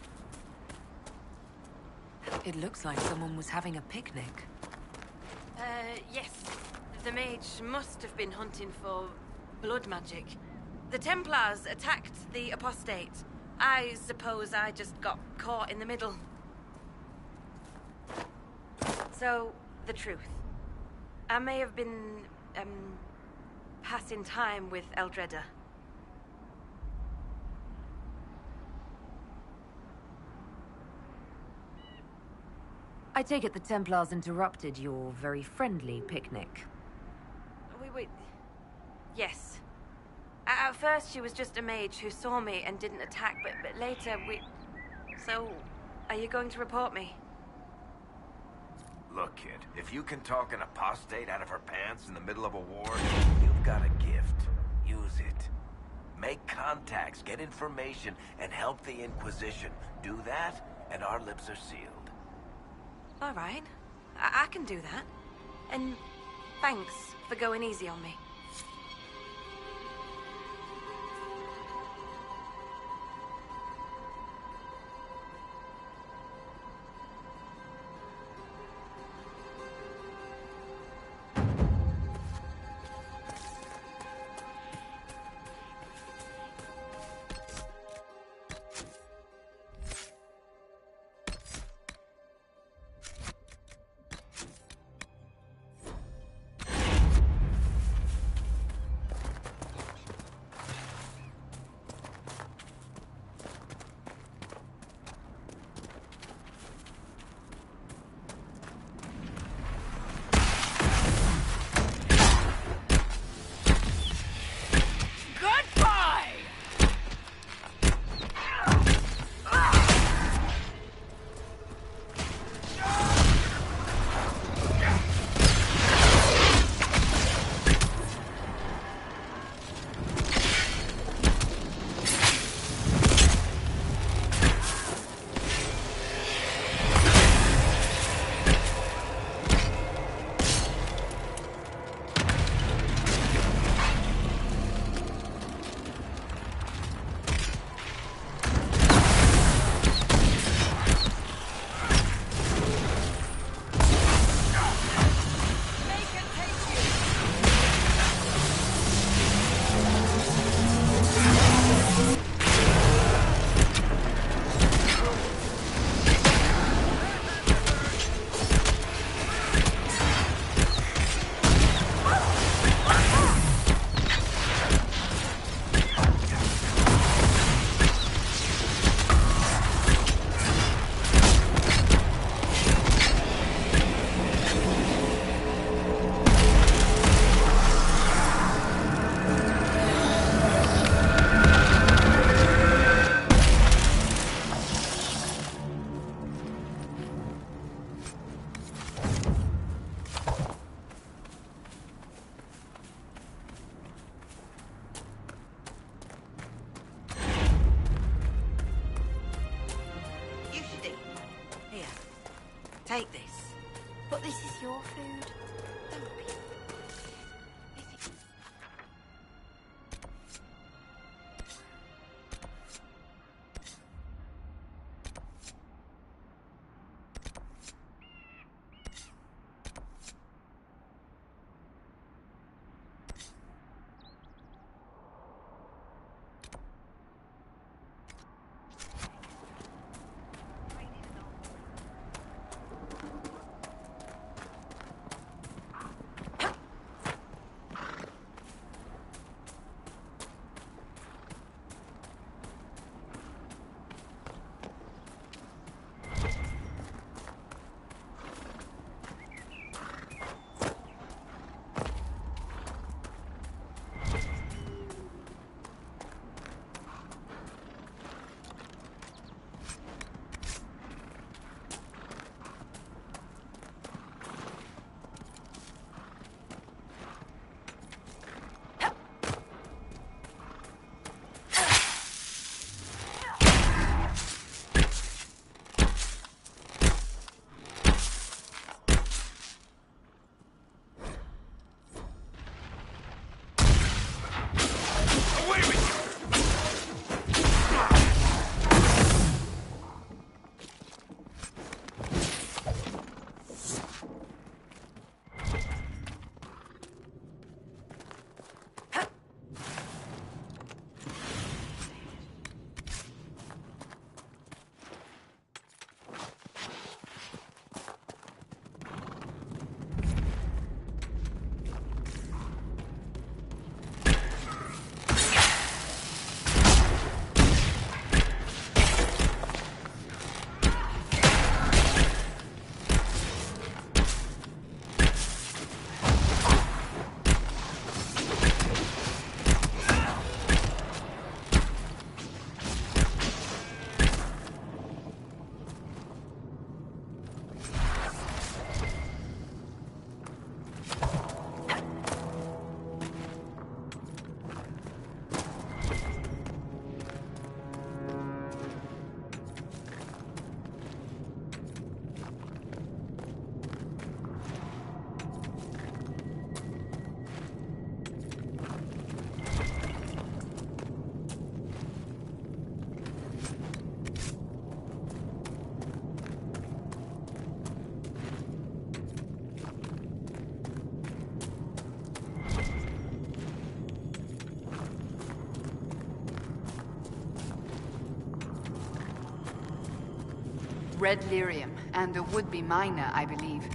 It looks like someone was having a picnic. Yes. The mage must have been hunting for blood magic. The Templars attacked the apostate. I suppose I just got caught in the middle. So, the truth. I may have been, passing time with Eldreda. I take it the Templars interrupted your very friendly picnic. Wait. Yes. At first she was just a mage who saw me and didn't attack, but later we... So, are you going to report me? Look, kid, if you can talk an apostate out of her pants in the middle of a war, you've got a gift. Use it. Make contacts, get information, and help the Inquisition. Do that, and our lips are sealed. All right. I can do that. And thanks for going easy on me. Take this. But this is your food. Don't be... Red lyrium, and a would-be miner, I believe.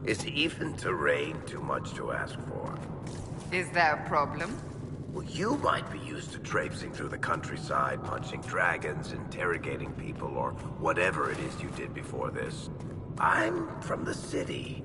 Is even terrain too much to ask for? Is there a problem? Well, you might be used to traipsing through the countryside, punching dragons, interrogating people, or whatever it is you did before this. I'm from the city.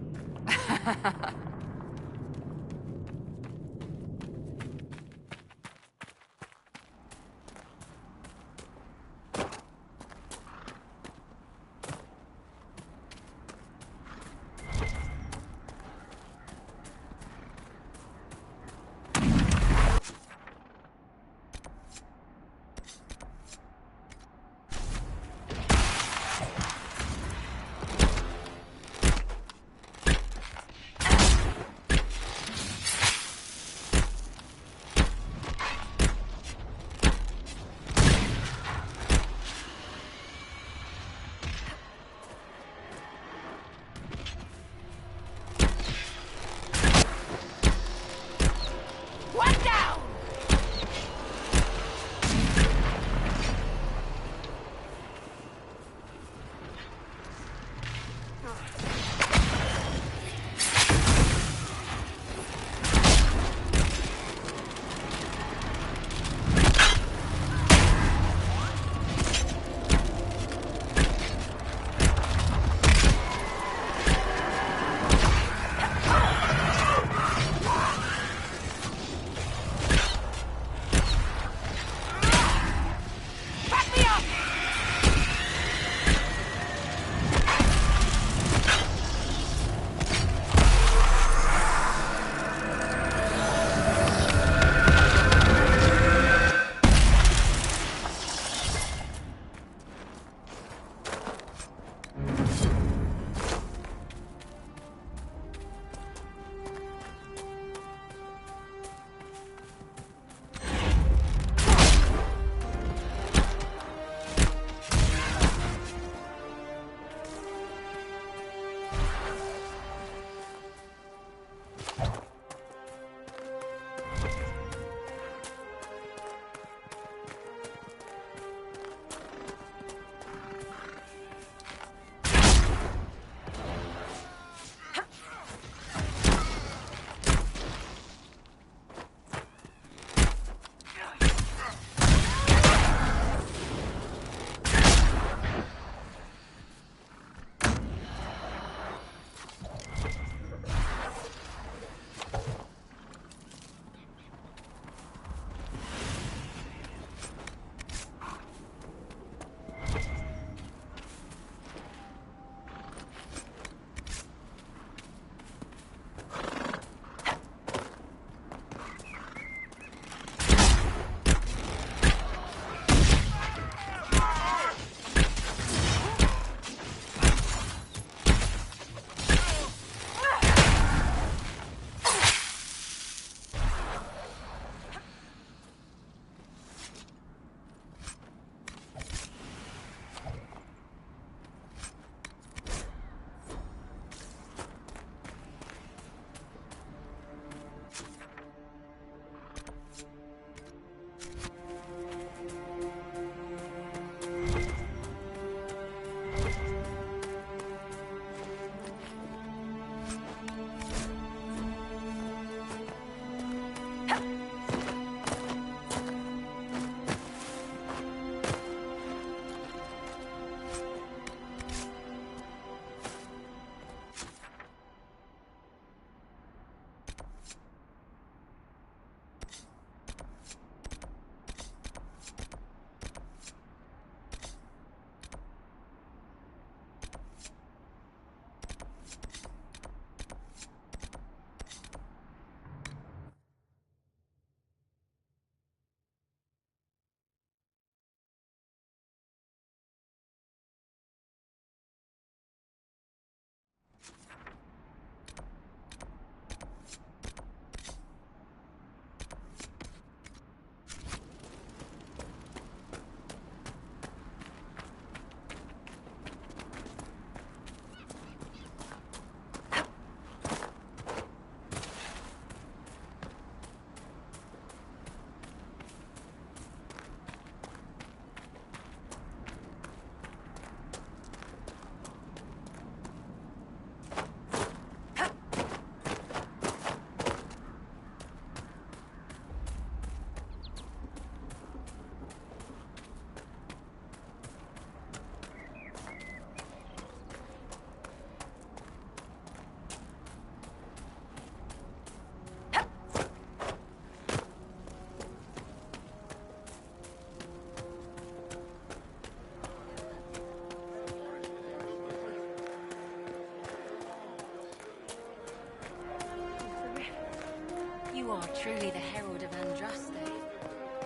You are truly the herald of Andraste.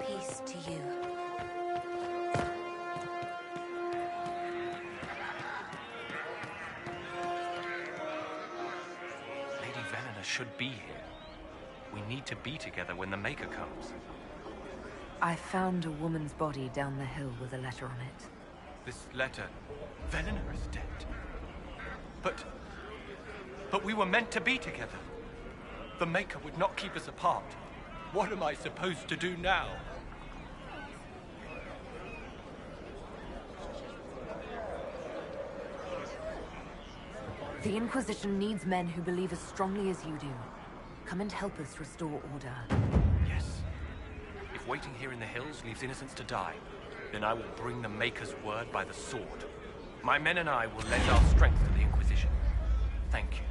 Peace to you. Lady Venena should be here. We need to be together when the Maker comes. I found a woman's body down the hill with a letter on it. This letter... Venena is dead. But we were meant to be together. The Maker would not keep us apart. What am I supposed to do now? The Inquisition needs men who believe as strongly as you do. Come and help us restore order. Yes. If waiting here in the hills leaves innocents to die, then I will bring the Maker's word by the sword. My men and I will lend our strength to the Inquisition. Thank you.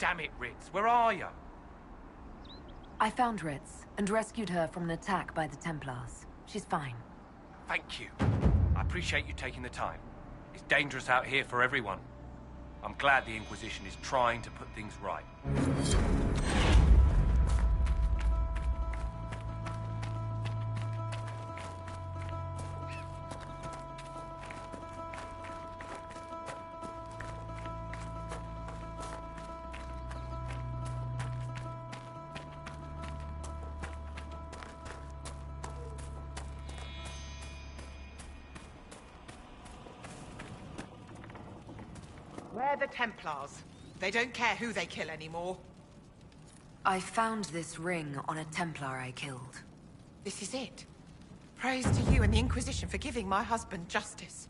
Damn it, Ritz, where are you? I found Ritz and rescued her from an attack by the Templars. She's fine. Thank you. I appreciate you taking the time. It's dangerous out here for everyone. I'm glad the Inquisition is trying to put things right. We're the Templars. They don't care who they kill anymore. I found this ring on a Templar I killed. This is it. Praise to you and the Inquisition for giving my husband justice.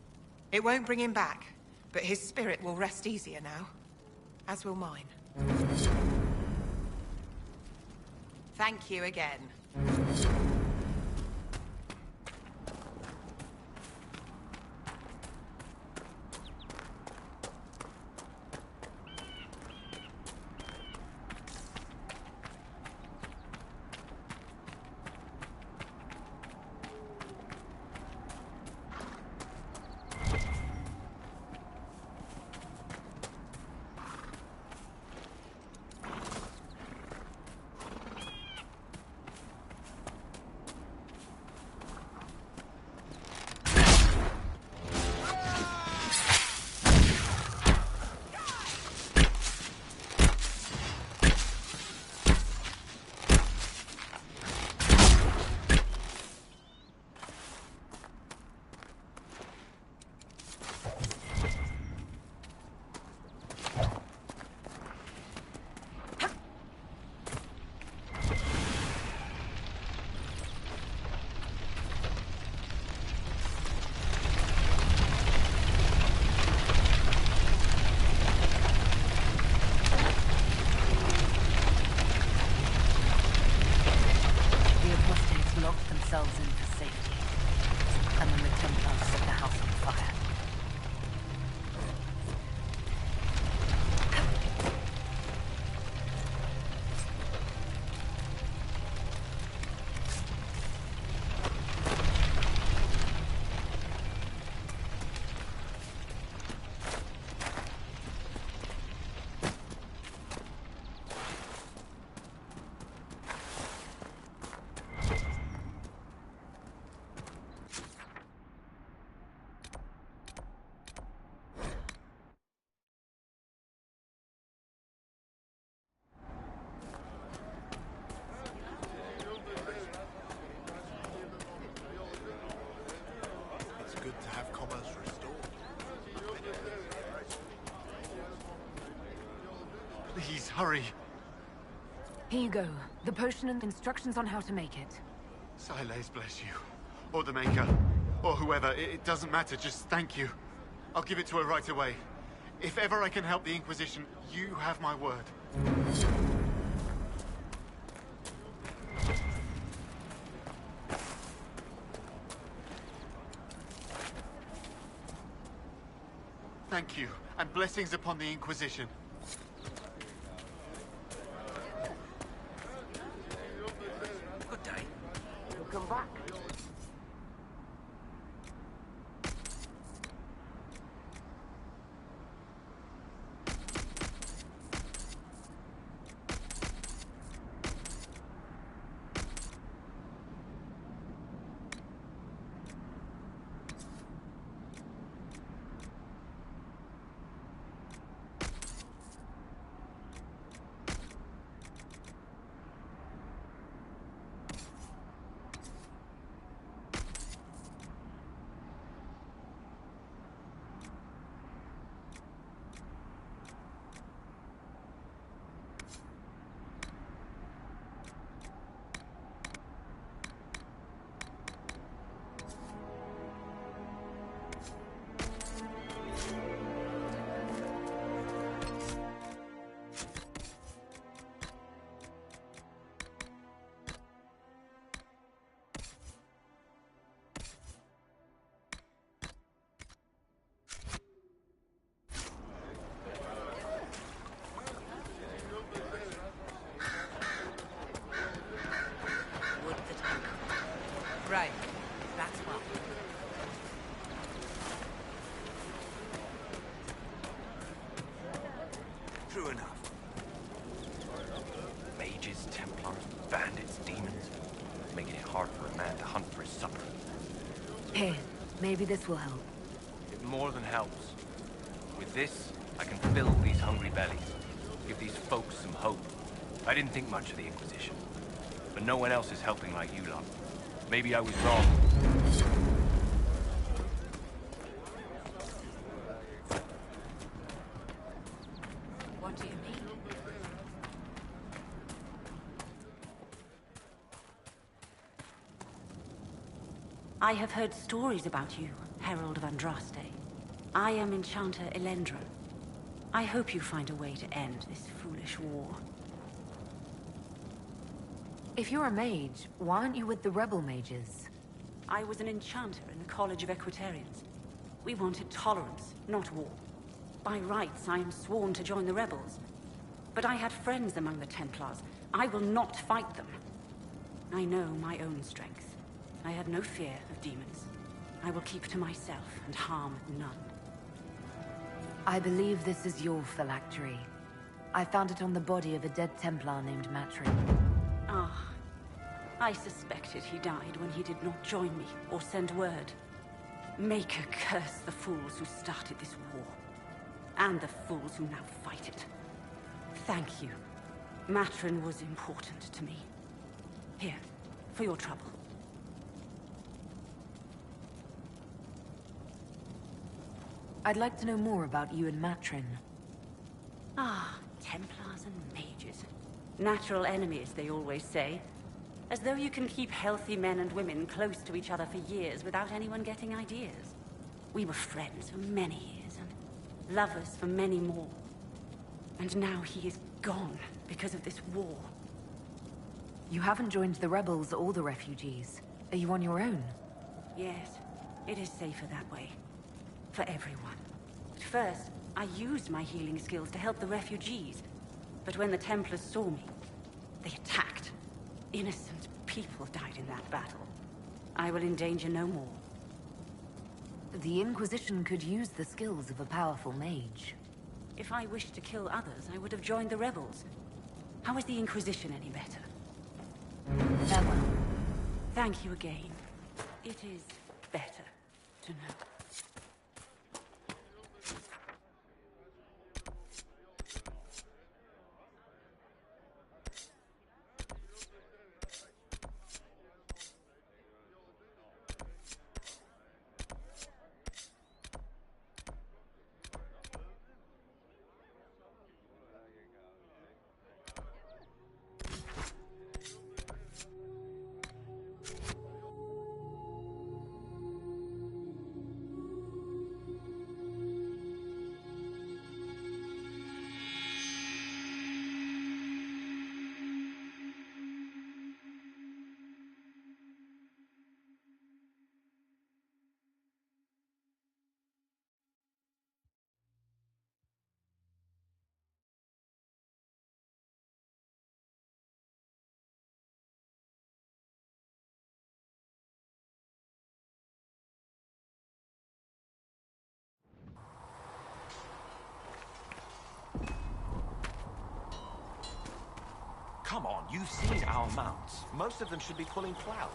It won't bring him back, but his spirit will rest easier now. As will mine. Thank you again. And then the Templars set the house on fire. Good to have commerce restored. Please, hurry. Here you go. The potion and instructions on how to make it. Silas bless you. Or the Maker. Or whoever. It doesn't matter. Just thank you. I'll give it to her right away. If ever I can help the Inquisition, you have my word. Thank you, and blessings upon the Inquisition. Good day. You'll come back. Right. That's well. True enough. Mages, Templars, bandits, demons. Making it hard for a man to hunt for his supper. Here, maybe this will help. It more than helps. With this, I can fill these hungry bellies. Give these folks some hope. I didn't think much of the Inquisition. But no one else is helping like you lot. Maybe I was wrong. What do you mean? I have heard stories about you, Herald of Andraste. I am Enchanter Elendra. I hope you find a way to end this foolish war. If you're a mage, why aren't you with the rebel mages? I was an enchanter in the College of Equitarians. We wanted tolerance, not war. By rights, I am sworn to join the rebels. But I had friends among the Templars. I will not fight them. I know my own strength. I have no fear of demons. I will keep to myself and harm none. I believe this is your phylactery. I found it on the body of a dead Templar named Matrin. Ah. I suspected he died when he did not join me or send word. Maker curse the fools who started this war. And the fools who now fight it. Thank you. Matrin was important to me. Here, for your trouble. I'd like to know more about you and Matrin. Ah, Templars and mages. Natural enemies, they always say. As though you can keep healthy men and women close to each other for years without anyone getting ideas. We were friends for many years, and lovers for many more. And now he is gone because of this war. You haven't joined the rebels or the refugees. Are you on your own? Yes, it is safer that way. For everyone. At first, I used my healing skills to help the refugees. But when the Templars saw me, they attacked. Innocent people died in that battle. I will endanger no more. The Inquisition could use the skills of a powerful mage. If I wished to kill others, I would have joined the rebels. How is the Inquisition any better? Farewell. Thank you again. It is better to know. Come on, you've seen our mounts. Most of them should be pulling plows.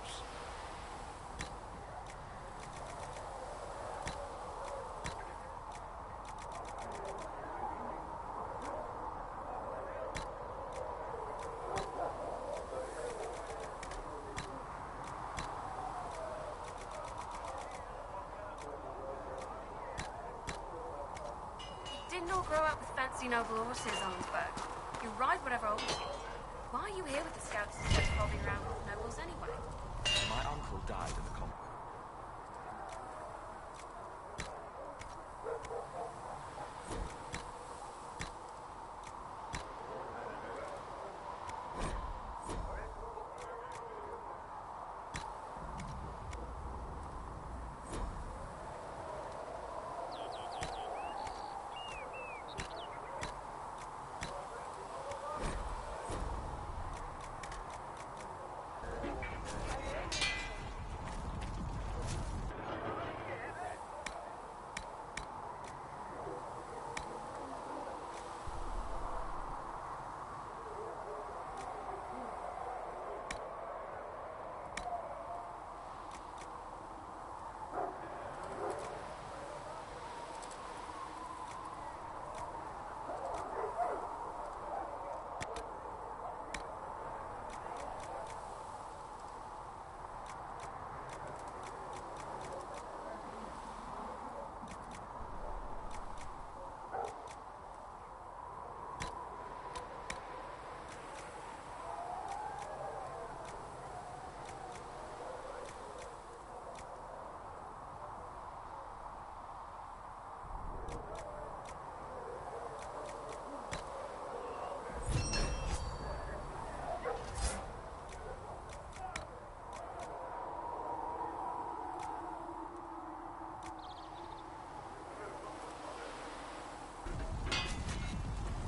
Didn't all grow up with fancy noble horses, Arnsberg. You ride whatever holds you. Why are you here with the scouts instead of holding around with nobles anyway? My uncle died in the combat.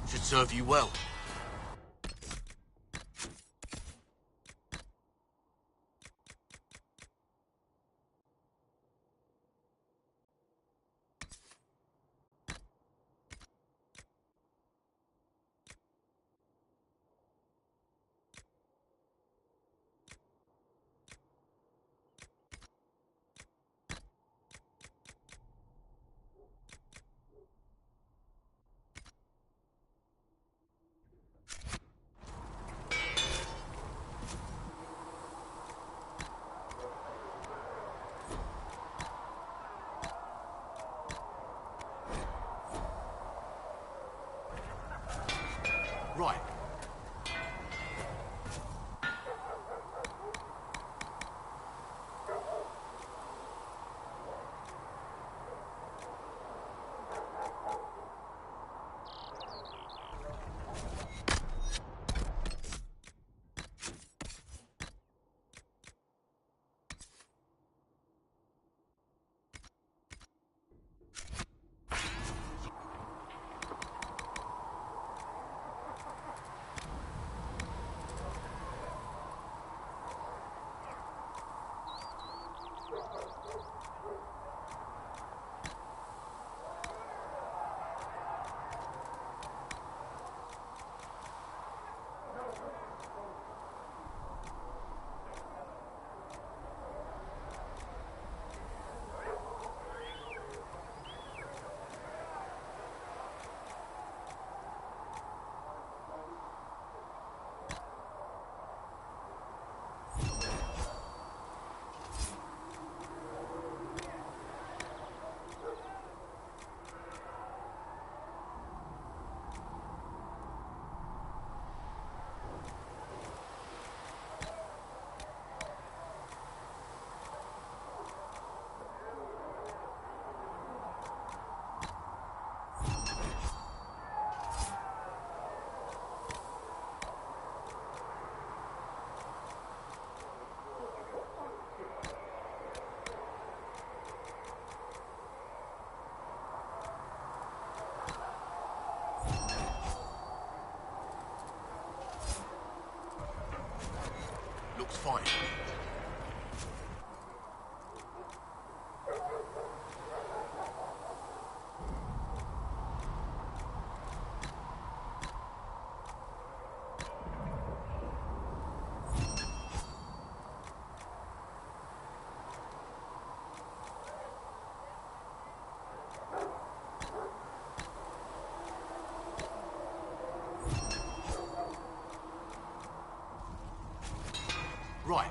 Should serve you well. fine. Right.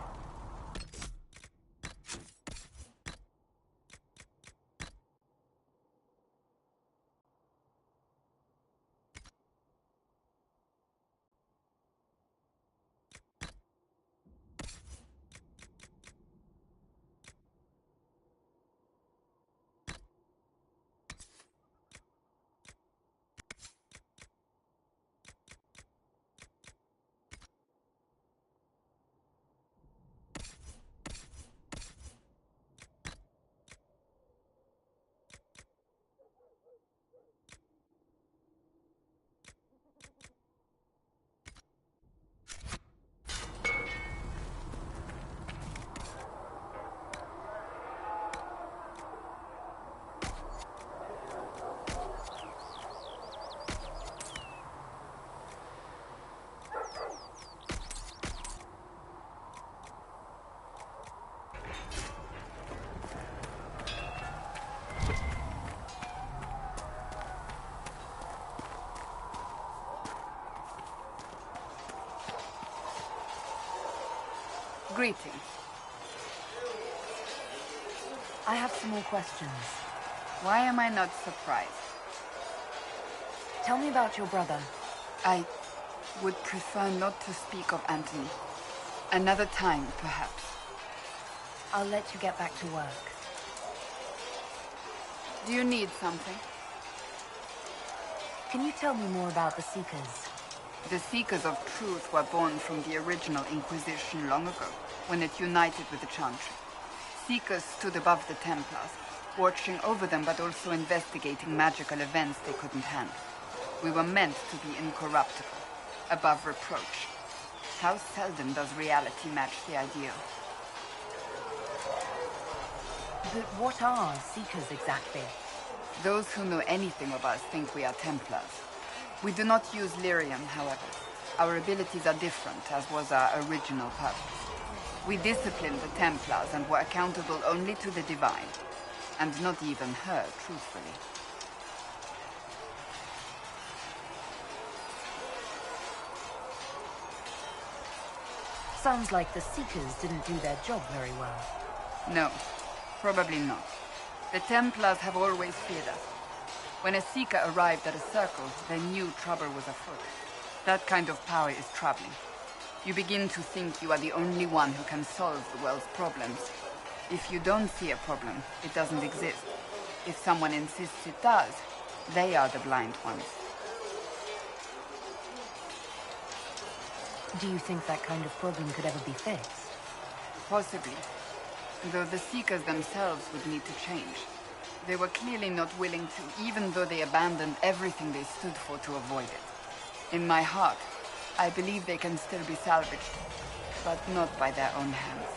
Greetings. I have some more questions. Why am I not surprised? Tell me about your brother. I would prefer not to speak of Anthony. Another time, perhaps. I'll let you get back to work. Do you need something? Can you tell me more about the Seekers? The Seekers of Truth were born from the original Inquisition long ago, when it united with the Chantry. Seekers stood above the Templars, watching over them but also investigating magical events they couldn't handle. We were meant to be incorruptible, above reproach. How seldom does reality match the ideal? But what are Seekers exactly? Those who know anything of us think we are Templars. We do not use lyrium, however. Our abilities are different, as was our original purpose. We disciplined the Templars and were accountable only to the Divine. And not even her, truthfully. Sounds like the Seekers didn't do their job very well. No, probably not. The Templars have always feared us. When a Seeker arrived at a circle, they knew trouble was afoot. That kind of power is troubling. You begin to think you are the only one who can solve the world's problems. If you don't see a problem, it doesn't exist. If someone insists it does, they are the blind ones. Do you think that kind of problem could ever be fixed? Possibly. Though the Seekers themselves would need to change. They were clearly not willing to, even though they abandoned everything they stood for to avoid it. In my heart, I believe they can still be salvaged, but not by their own hands.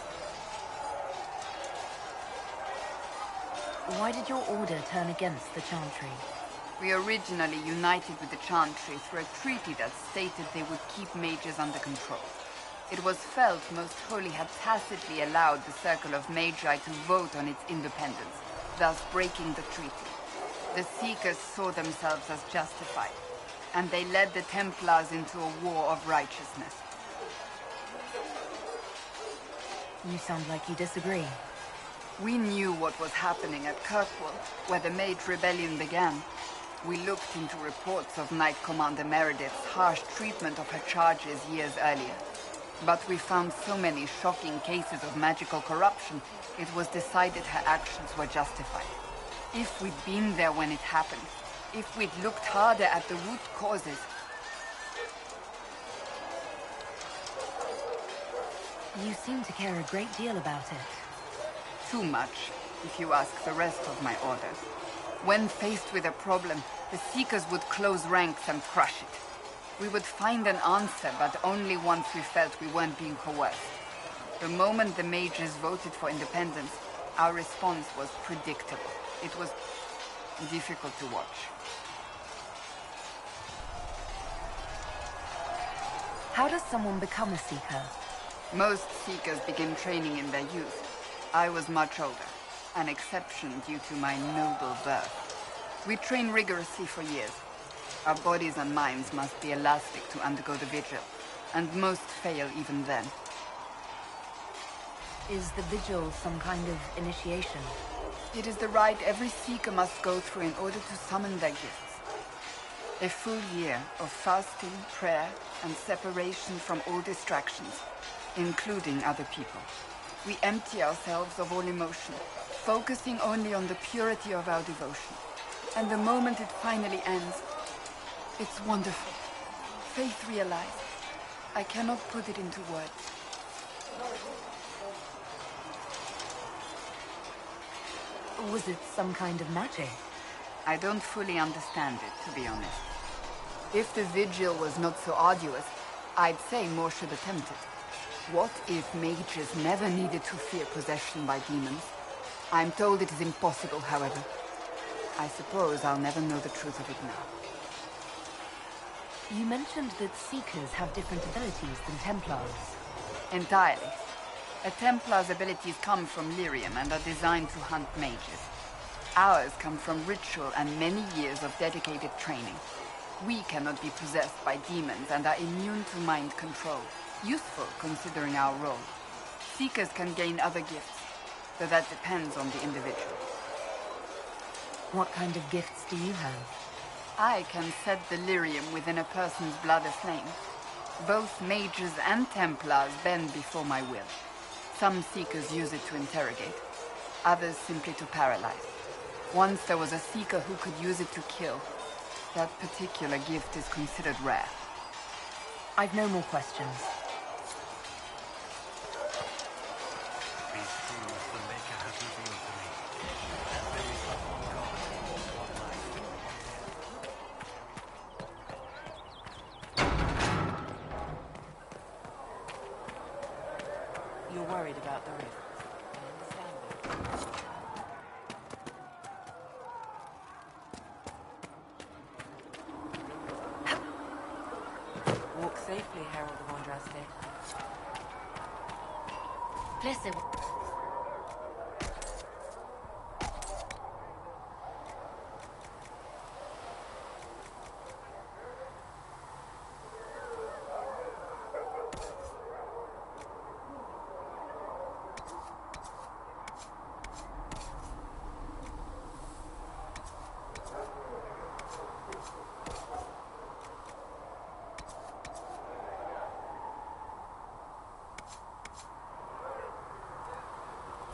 Why did your order turn against the Chantry? We originally united with the Chantry through a treaty that stated they would keep mages under control. It was felt Most Holy had tacitly allowed the Circle of Magi to vote on its independence, thus breaking the treaty. The Seekers saw themselves as justified, and they led the Templars into a war of righteousness. You sound like you disagree. We knew what was happening at Kirkwall, where the Mage Rebellion began. We looked into reports of Knight Commander Meredith's harsh treatment of her charges years earlier. But we found so many shocking cases of magical corruption, it was decided her actions were justified. If we'd been there when it happened, if we'd looked harder at the root causes... You seem to care a great deal about it. Too much, if you ask the rest of my order. When faced with a problem, the Seekers would close ranks and crush it. We would find an answer, but only once we felt we weren't being coerced. The moment the mages voted for independence, our response was predictable. It was difficult to watch. How does someone become a Seeker? Most Seekers begin training in their youth. I was much older, an exception due to my noble birth. We train rigorously for years. Our bodies and minds must be elastic to undergo the vigil, and most fail even then. Is the vigil some kind of initiation? It is the rite every Seeker must go through in order to summon their gifts. A full year of fasting, prayer, and separation from all distractions, including other people. We empty ourselves of all emotion, focusing only on the purity of our devotion. And the moment it finally ends, it's wonderful. Faith realized. I cannot put it into words. Was it some kind of magic? I don't fully understand it, to be honest. If the vigil was not so arduous, I'd say more should attempt it. What if mages never needed to fear possession by demons? I'm told it is impossible, however. I suppose I'll never know the truth of it now. You mentioned that Seekers have different abilities than Templars. Entirely. A Templar's abilities come from lyrium and are designed to hunt mages. Ours come from ritual and many years of dedicated training. We cannot be possessed by demons and are immune to mind control. Useful considering our role. Seekers can gain other gifts, though that depends on the individual. What kind of gifts do you have? I can set the lyrium within a person's blood aflame. Both mages and Templars bend before my will. Some Seekers use it to interrogate, others simply to paralyze. Once there was a Seeker who could use it to kill. That particular gift is considered rare. I've no more questions. These truths the Maker has revealed to me. That there is but one God, one life. You're worried about the rift. I understand that. Walk safely, Herald of Andraste. Listen.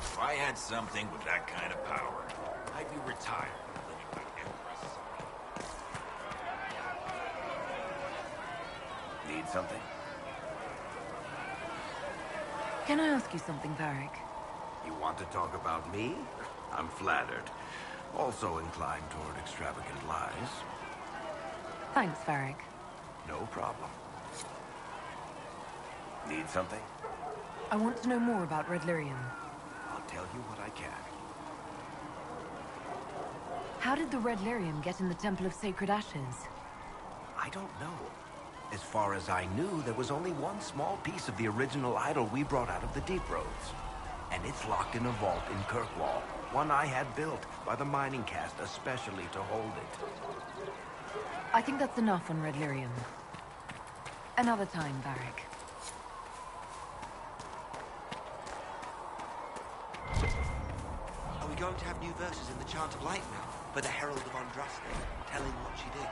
If I had something with that kind of power, I'd be retired, living by Empress. Need something? Can I ask you something, Varric? You want to talk about me? I'm flattered. Also inclined toward extravagant lies. Thanks, Varric. No problem. Need something? I want to know more about Red Lyrium. I'll tell you what I can. How did the Red Lyrium get in the Temple of Sacred Ashes? I don't know. As far as I knew, there was only one small piece of the original idol we brought out of the Deep Roads. And it's locked in a vault in Kirkwall. One I had built by the mining caste especially to hold it. I think that's enough on Red Lyrium. Another time, Varric. Are we going to have new verses in the Chant of Light now? For the Herald of Andraste, telling what she did?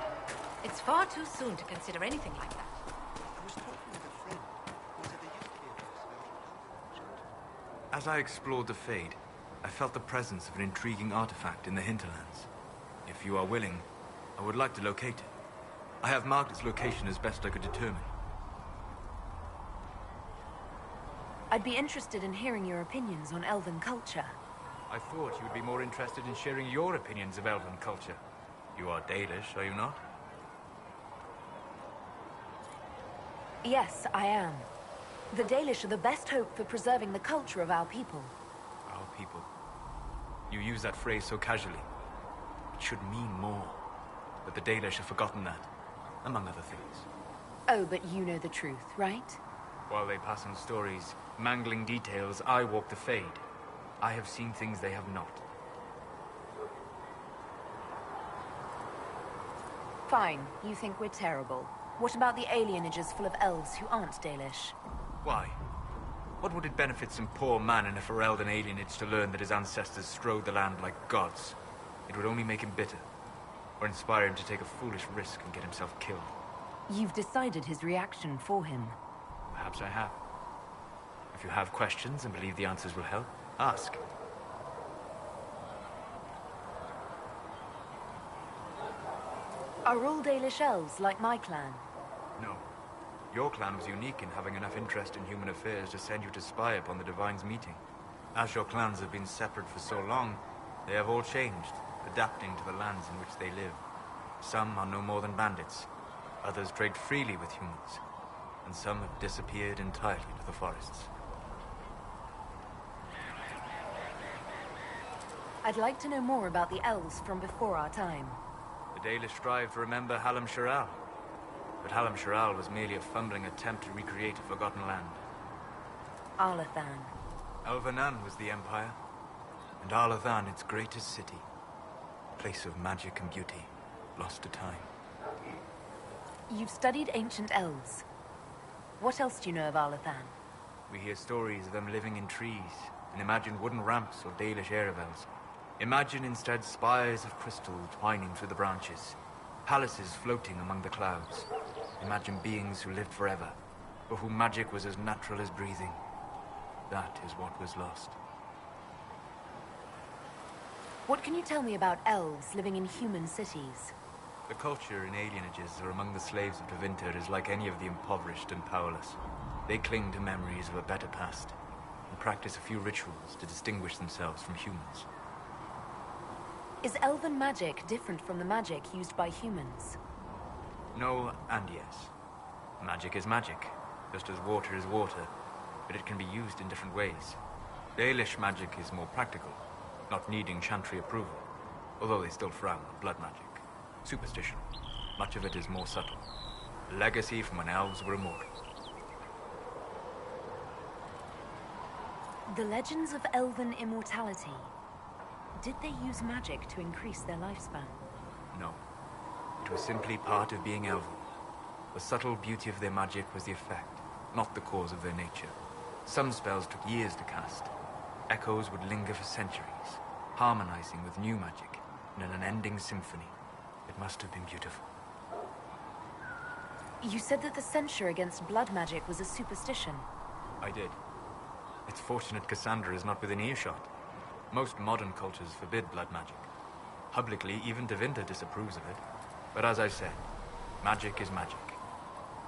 It's far too soon to consider anything like that. I was talking with a friend who said there used to be a verse about Elven chant. As I explored the Fade, I felt the presence of an intriguing artifact in the Hinterlands. If you are willing, I would like to locate it. I have marked its location as best I could determine. I'd be interested in hearing your opinions on Elven culture. I thought you would be more interested in sharing your opinions of Elven culture. You are Dalish, are you not? Yes, I am. The Dalish are the best hope for preserving the culture of our people. Our people. You use that phrase so casually. It should mean more. But the Dalish have forgotten that, among other things. Oh, but you know the truth, right? While they pass on stories, mangling details, I walk the Fade. I have seen things they have not. Fine, you think we're terrible. What about the alienages full of elves who aren't Dalish? Why? What would it benefit some poor man in a Ferelden alienage to learn that his ancestors strode the land like gods? It would only make him bitter, or inspire him to take a foolish risk and get himself killed. You've decided his reaction for him. Perhaps I have. If you have questions and believe the answers will help, ask. Are all Dalish elves like my clan? No. Your clan was unique in having enough interest in human affairs to send you to spy upon the Divine's meeting. As your clans have been separate for so long, they have all changed, adapting to the lands in which they live. Some are no more than bandits. Others trade freely with humans. And some have disappeared entirely to the forests. I'd like to know more about the elves from before our time. The Dalish strive to remember Hallam Shiral. But Hallam Shiral was merely a fumbling attempt to recreate a forgotten land. Arlathan. Elvanan was the Empire, and Arlathan its greatest city. Place of magic and beauty, lost to time. You've studied ancient elves. What else do you know of Arlathan? We hear stories of them living in trees, and imagine wooden ramps or Dalish Erebels. Imagine instead spires of crystal twining through the branches, palaces floating among the clouds. Imagine beings who lived forever, for whom magic was as natural as breathing. That is what was lost. What can you tell me about elves living in human cities? The culture in alienages or among the slaves of Tevinter is like any of the impoverished and powerless. They cling to memories of a better past, and practice a few rituals to distinguish themselves from humans. Is elven magic different from the magic used by humans? No and yes. Magic is magic, just as water is water, but it can be used in different ways. Dalish magic is more practical, not needing chantry approval, although they still frown on blood magic. Superstition. Much of it is more subtle. A legacy from when elves were immortal. The legends of elven immortality. Did they use magic to increase their lifespan? No. It was simply part of being elven. The subtle beauty of their magic was the effect, not the cause of their nature. Some spells took years to cast. Echoes would linger for centuries, harmonizing with new magic in an unending symphony. It must have been beautiful. You said that the censure against blood magic was a superstition. I did. It's fortunate Cassandra is not within earshot. Most modern cultures forbid blood magic. Publicly, even Tevinter disapproves of it. But as I said, magic is magic.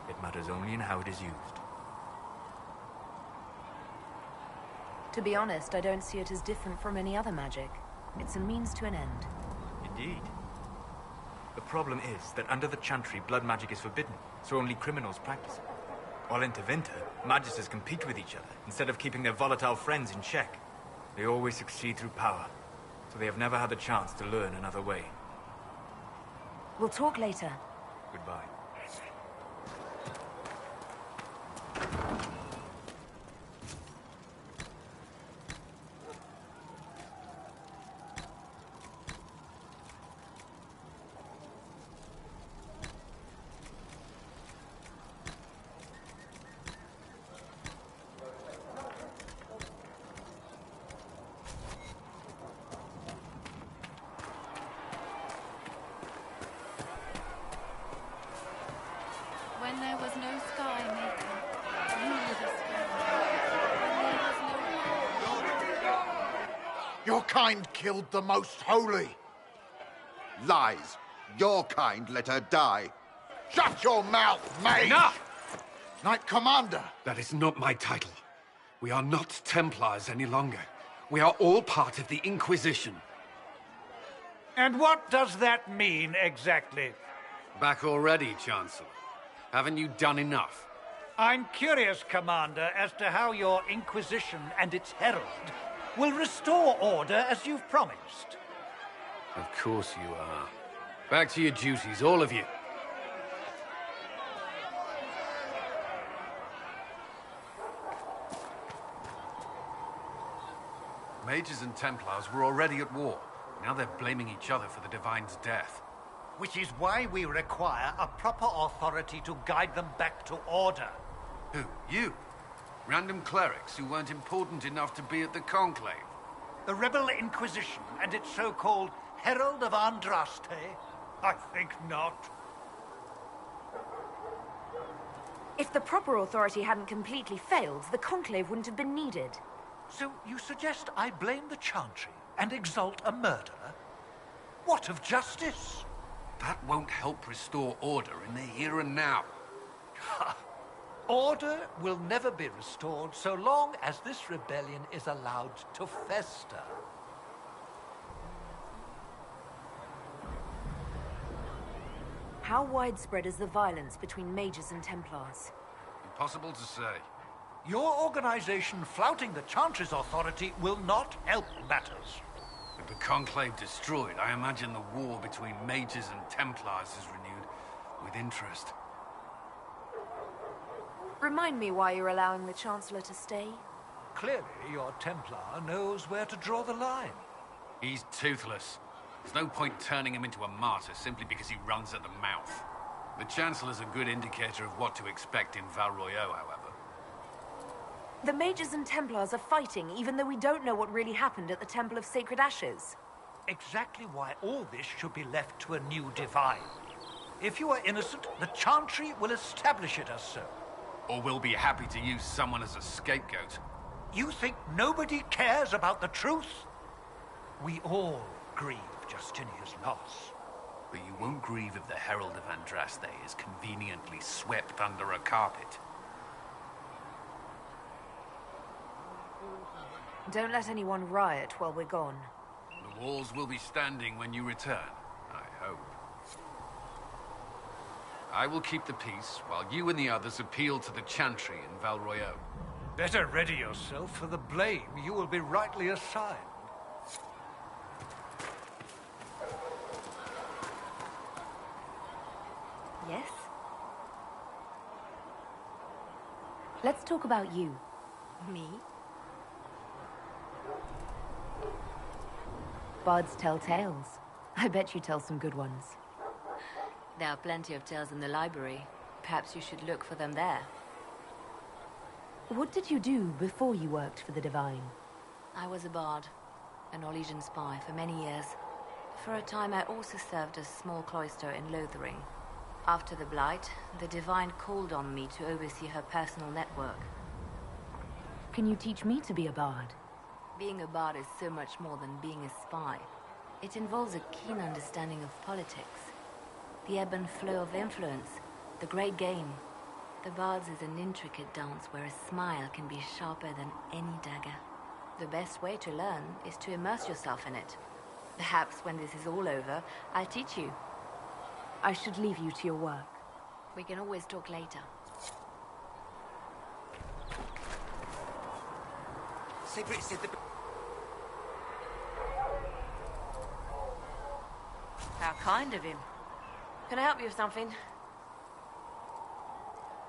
It matters only in how it is used. To be honest, I don't see it as different from any other magic. It's a means to an end. Indeed. The problem is that under the Chantry, blood magic is forbidden, so only criminals practice it. While in Tevinter, magisters compete with each other, instead of keeping their volatile friends in check. They always succeed through power, so they have never had the chance to learn another way. We'll talk later. Goodbye. When there was no sky maker, you were the sky. When there was no... Your kind killed the most holy. Lies. Your kind let her die. Shut your mouth, mage! Enough! Knight Commander! That is not my title. We are not Templars any longer. We are all part of the Inquisition. And what does that mean, exactly? Back already, Chancellor. Haven't you done enough? I'm curious, Commander, as to how your Inquisition and its herald will restore order as you've promised. Of course you are. Back to your duties, all of you. Mages and Templars were already at war. Now they're blaming each other for the Divine's death. Which is why we require a proper authority to guide them back to order. Who? You? Random clerics who weren't important enough to be at the Conclave? The Rebel Inquisition and its so-called Herald of Andraste? I think not. If the proper authority hadn't completely failed, the Conclave wouldn't have been needed. So you suggest I blame the Chantry and exalt a murderer? What of justice? That won't help restore order in the here and now. Order will never be restored so long as this rebellion is allowed to fester. How widespread is the violence between mages and Templars? Impossible to say. Your organization flouting the Chantry's authority will not help matters. With the Conclave destroyed, I imagine the war between mages and Templars is renewed with interest. Remind me why you're allowing the Chancellor to stay? Clearly, your Templar knows where to draw the line. He's toothless. There's no point turning him into a martyr simply because he runs at the mouth. The Chancellor's a good indicator of what to expect in Val Royeaux, however. The mages and Templars are fighting, even though we don't know what really happened at the Temple of Sacred Ashes. Exactly why all this should be left to a new Divine. If you are innocent, the Chantry will establish it as so. Or we'll be happy to use someone as a scapegoat. You think nobody cares about the truth? We all grieve Justinia's loss. But you won't grieve if the Herald of Andraste is conveniently swept under a carpet. Don't let anyone riot while we're gone. The walls will be standing when you return, I hope. I will keep the peace while you and the others appeal to the Chantry in Val Royeaux. Better ready yourself for the blame you will be rightly assigned. Yes? Let's talk about you. Me? Bards tell tales. I bet you tell some good ones. There are plenty of tales in the library. Perhaps you should look for them there. What did you do before you worked for the Divine? I was a bard, a Norwegian spy for many years. For a time I also served a small cloister in Lothering. After the Blight, the Divine called on me to oversee her personal network. Can you teach me to be a bard? Being a bard is so much more than being a spy. It involves a keen understanding of politics, the ebb and flow of influence, the great game. The bard's is an intricate dance where a smile can be sharper than any dagger. The best way to learn is to immerse yourself in it. Perhaps when this is all over, I'll teach you. I should leave you to your work. We can always talk later. How kind of him. Can I help you with something?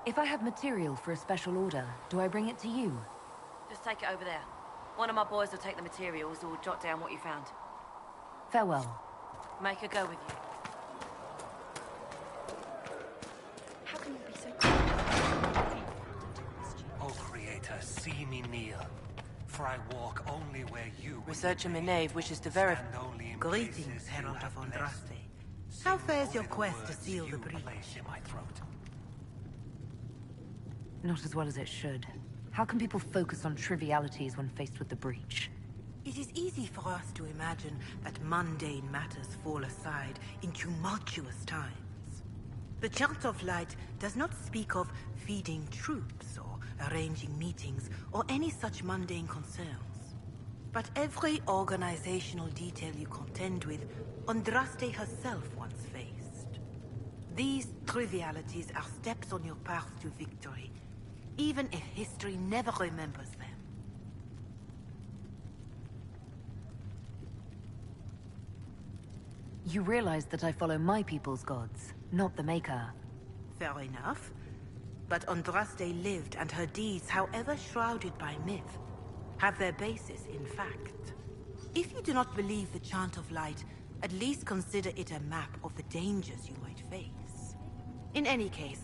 If I have material for a special order, do I bring it to you? Just take it over there. One of my boys will take the materials or jot down what you found. Farewell. Make her go with you. How can you be so... O Creator, see me kneel. For I walk only where you... Researcher Minave wishes to verify... Greetings, Herald of Andraste. How fares your quest to seal the breach? Not as well as it should. How can people focus on trivialities when faced with the breach? It is easy for us to imagine that mundane matters fall aside in tumultuous times. The Chant of Light does not speak of feeding troops or arranging meetings or any such mundane concerns. But every organizational detail you contend with, Andraste herself once faced. These trivialities are steps on your path to victory, even if history never remembers them. You realize that I follow my people's gods, not the Maker. Fair enough. But Andraste lived, and her deeds, however shrouded by myth, have their basis in fact. If you do not believe the Chant of Light, at least consider it a map of the dangers you might face. In any case,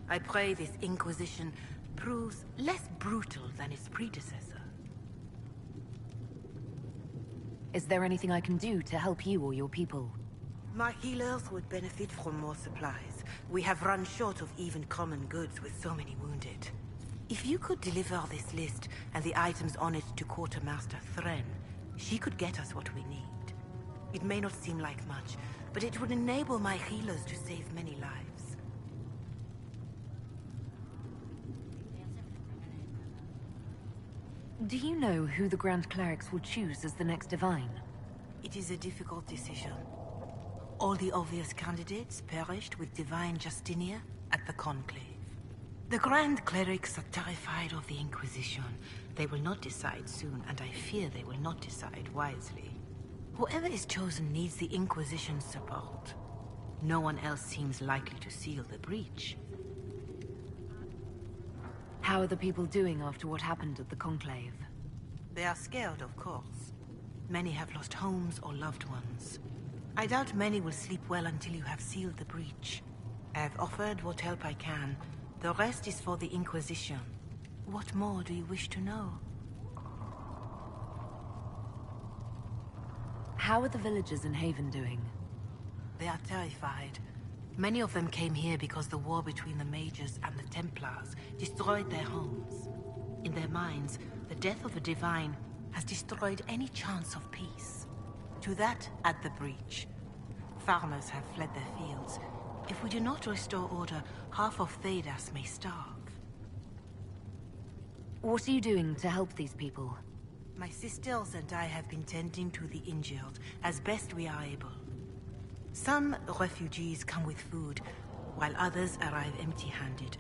I pray this Inquisition proves less brutal than its predecessor. Is there anything I can do to help you or your people? My healers would benefit from more supplies. We have run short of even common goods with so many wounded. If you could deliver this list and the items on it to Quartermaster Thren, she could get us what we need. It may not seem like much, but it would enable my healers to save many lives. Do you know who the Grand Clerics will choose as the next Divine? It is a difficult decision. All the obvious candidates perished with Divine Justinia at the Conclave. The Grand Clerics are terrified of the Inquisition. They will not decide soon, and I fear they will not decide wisely. Whoever is chosen needs the Inquisition's support. No one else seems likely to seal the breach. How are the people doing after what happened at the Conclave? They are scared, of course. Many have lost homes or loved ones. I doubt many will sleep well until you have sealed the breach. I have offered what help I can. The rest is for the Inquisition. What more do you wish to know? How are the villagers in Haven doing? They are terrified. Many of them came here because the war between the Mages and the Templars destroyed their homes. In their minds, the death of a Divine has destroyed any chance of peace. To that, add the breach. Farmers have fled their fields. If we do not restore order, half of Thedas may starve. What are you doing to help these people? My sisters and I have been tending to the injured as best we are able. Some refugees come with food, while others arrive empty-handed.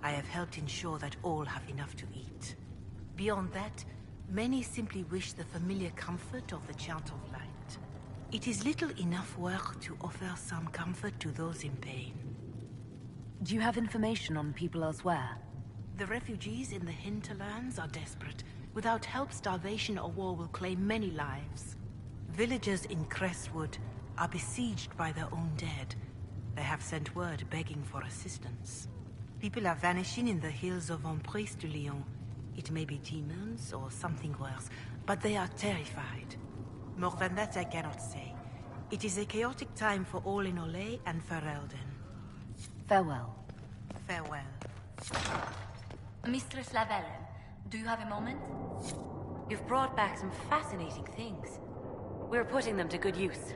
I have helped ensure that all have enough to eat. Beyond that, many simply wish the familiar comfort of the Chant of Light. It is little enough work to offer some comfort to those in pain. Do you have information on people elsewhere? The refugees in the Hinterlands are desperate. Without help, starvation or war will claim many lives. Villagers in Crestwood are besieged by their own dead. They have sent word begging for assistance. People are vanishing in the hills of Emprise de Lyon. It may be demons or something worse, but they are terrified. More than that I cannot say. It is a chaotic time for all in Olay and Ferelden. Farewell. Farewell. Mistress Lavellen, do you have a moment? You've brought back some fascinating things. We're putting them to good use.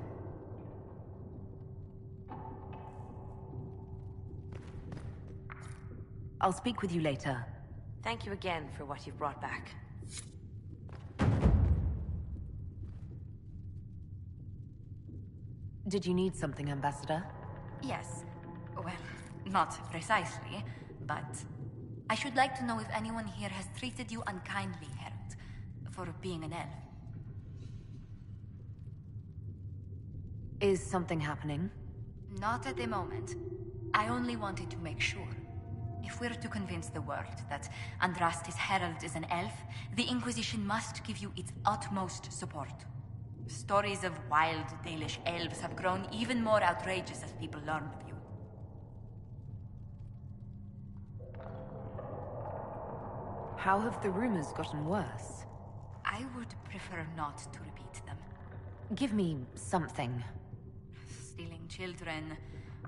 I'll speak with you later. Thank you again for what you've brought back. Did you need something, Ambassador? Yes. Well, not precisely, but I should like to know if anyone here has treated you unkindly, Herald, for being an elf. Is something happening? Not at the moment. I only wanted to make sure. If we're to convince the world that Andraste's Herald is an elf, the Inquisition must give you its utmost support. Stories of wild Dalish elves have grown even more outrageous as people learn of you. How have the rumors gotten worse? I would prefer not to repeat them. Give me something. Stealing children,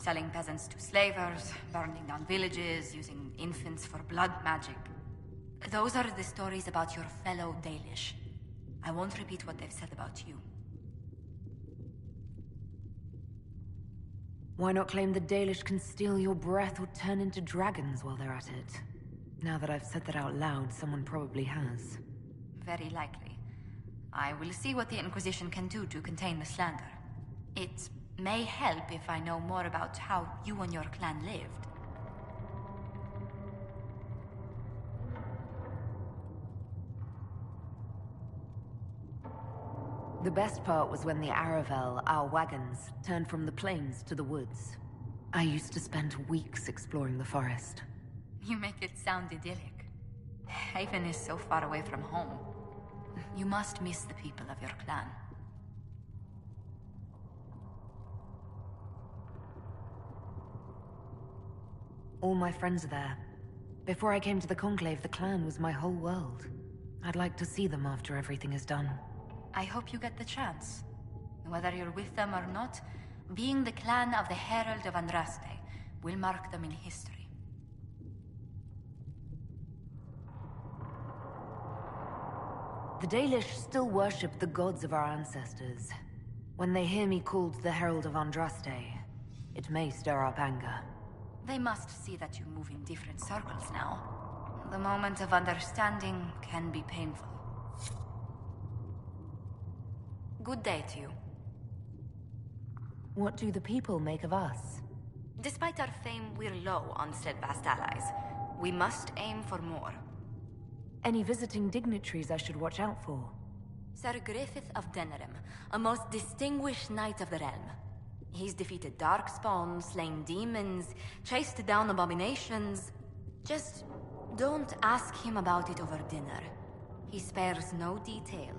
selling peasants to slavers, burning down villages, using infants for blood magic. Those are the stories about your fellow Dalish. I won't repeat what they've said about you. Why not claim the Dalish can steal your breath or turn into dragons while they're at it? Now that I've said that out loud, someone probably has. Very likely. I will see what the Inquisition can do to contain the slander. It may help if I know more about how you and your clan lived. The best part was when the Aravel, our wagons, turned from the plains to the woods. I used to spend weeks exploring the forest. You make it sound idyllic. Haven is so far away from home. You must miss the people of your clan. All my friends are there. Before I came to the Conclave, the clan was my whole world. I'd like to see them after everything is done. I hope you get the chance. Whether you're with them or not, being the clan of the Herald of Andraste will mark them in history. The Dalish still worship the gods of our ancestors. When they hear me called the Herald of Andraste, it may stir up anger. They must see that you move in different circles now. The moment of understanding can be painful. Good day to you. What do the people make of us? Despite our fame, we're low on steadfast allies. We must aim for more. Any visiting dignitaries I should watch out for? Sir Griffith of Denerim, a most distinguished knight of the realm. He's defeated darkspawn, slain demons, chased down abominations. Just don't ask him about it over dinner. He spares no detail.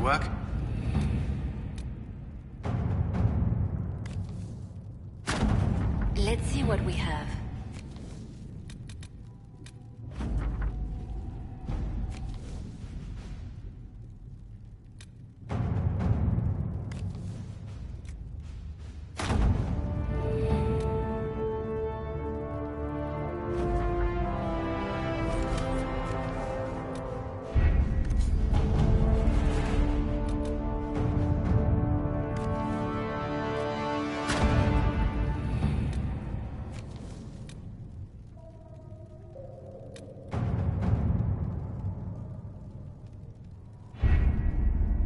Work? Let's see what we have.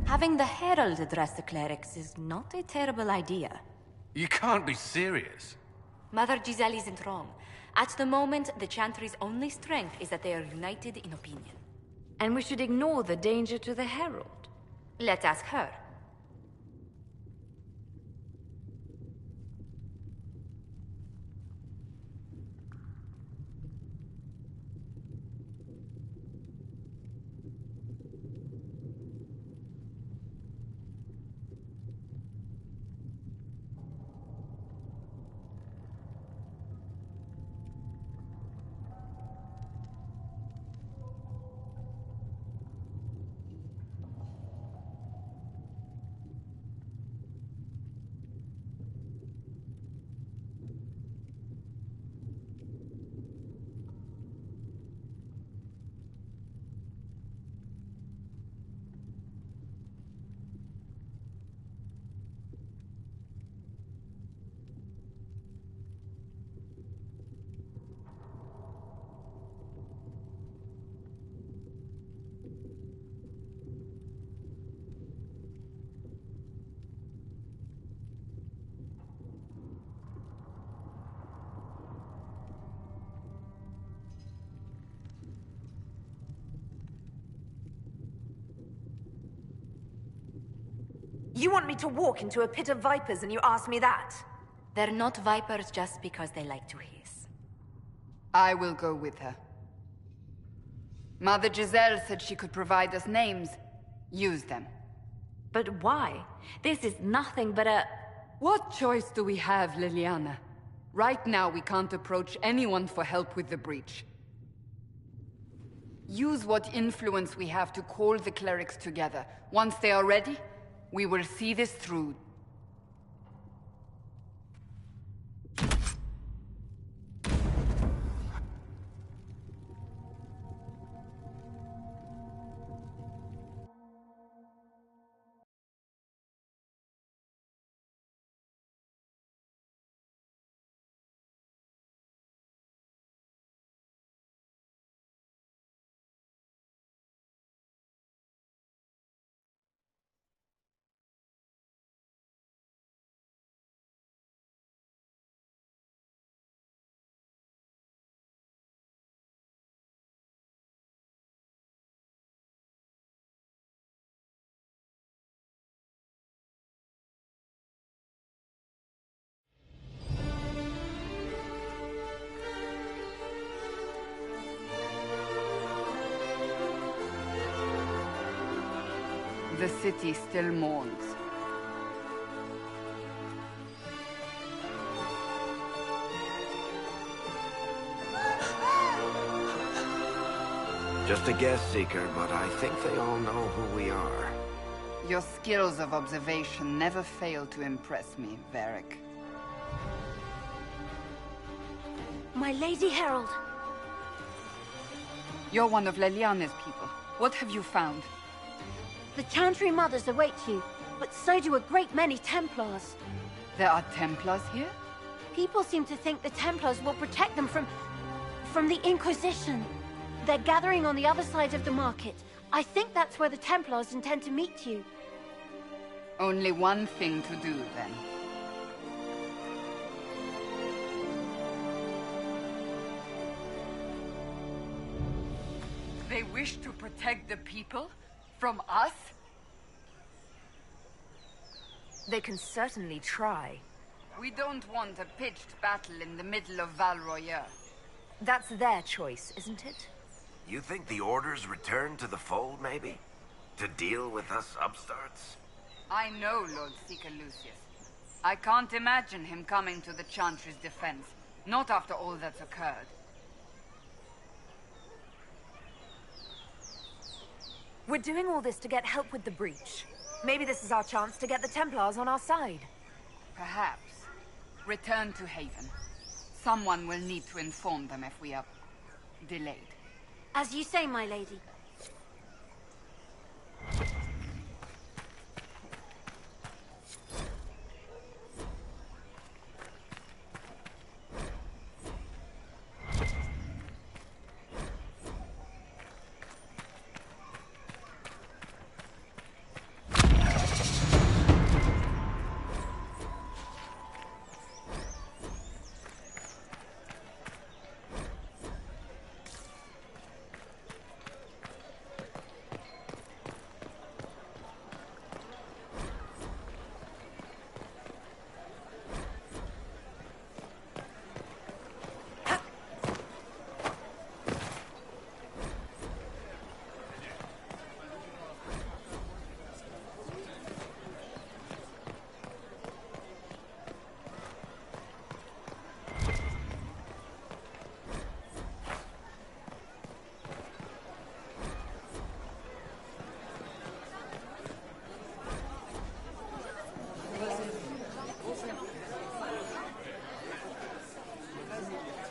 Having the Herald address the clerics is not a terrible idea. You can't be serious. Mother Giselle isn't wrong. At the moment, the Chantry's only strength is that they are united in opinion. And we should ignore the danger to the Herald. Let's ask her. You want me to walk into a pit of vipers and you ask me that? They're not vipers just because they like to hiss. I will go with her. Mother Giselle said she could provide us names. Use them. But why? This is nothing but a... What choice do we have, Liliana? Right now, we can't approach anyone for help with the breach. Use what influence we have to call the clerics together. Once they are ready, we will see this through. The city still mourns. Just a guess, Seeker, but I think they all know who we are. Your skills of observation never fail to impress me, Varric. My Lady Herald. You're one of Leliane's people. What have you found? The Chantry Mothers await you, but so do a great many Templars. There are Templars here? People seem to think the Templars will protect them from the Inquisition. They're gathering on the other side of the market. I think that's where the Templars intend to meet you. Only one thing to do, then. They wish to protect the people? From us? They can certainly try. We don't want a pitched battle in the middle of Val Royer. That's their choice, isn't it? You think the Order's return to the fold, maybe? To deal with us upstarts? I know Lord Seeker Lucius. I can't imagine him coming to the Chantry's defense. Not after all that's occurred. We're doing all this to get help with the breach. Maybe this is our chance to get the Templars on our side. Perhaps. Return to Haven. Someone will need to inform them if we are delayed. As you say, my lady.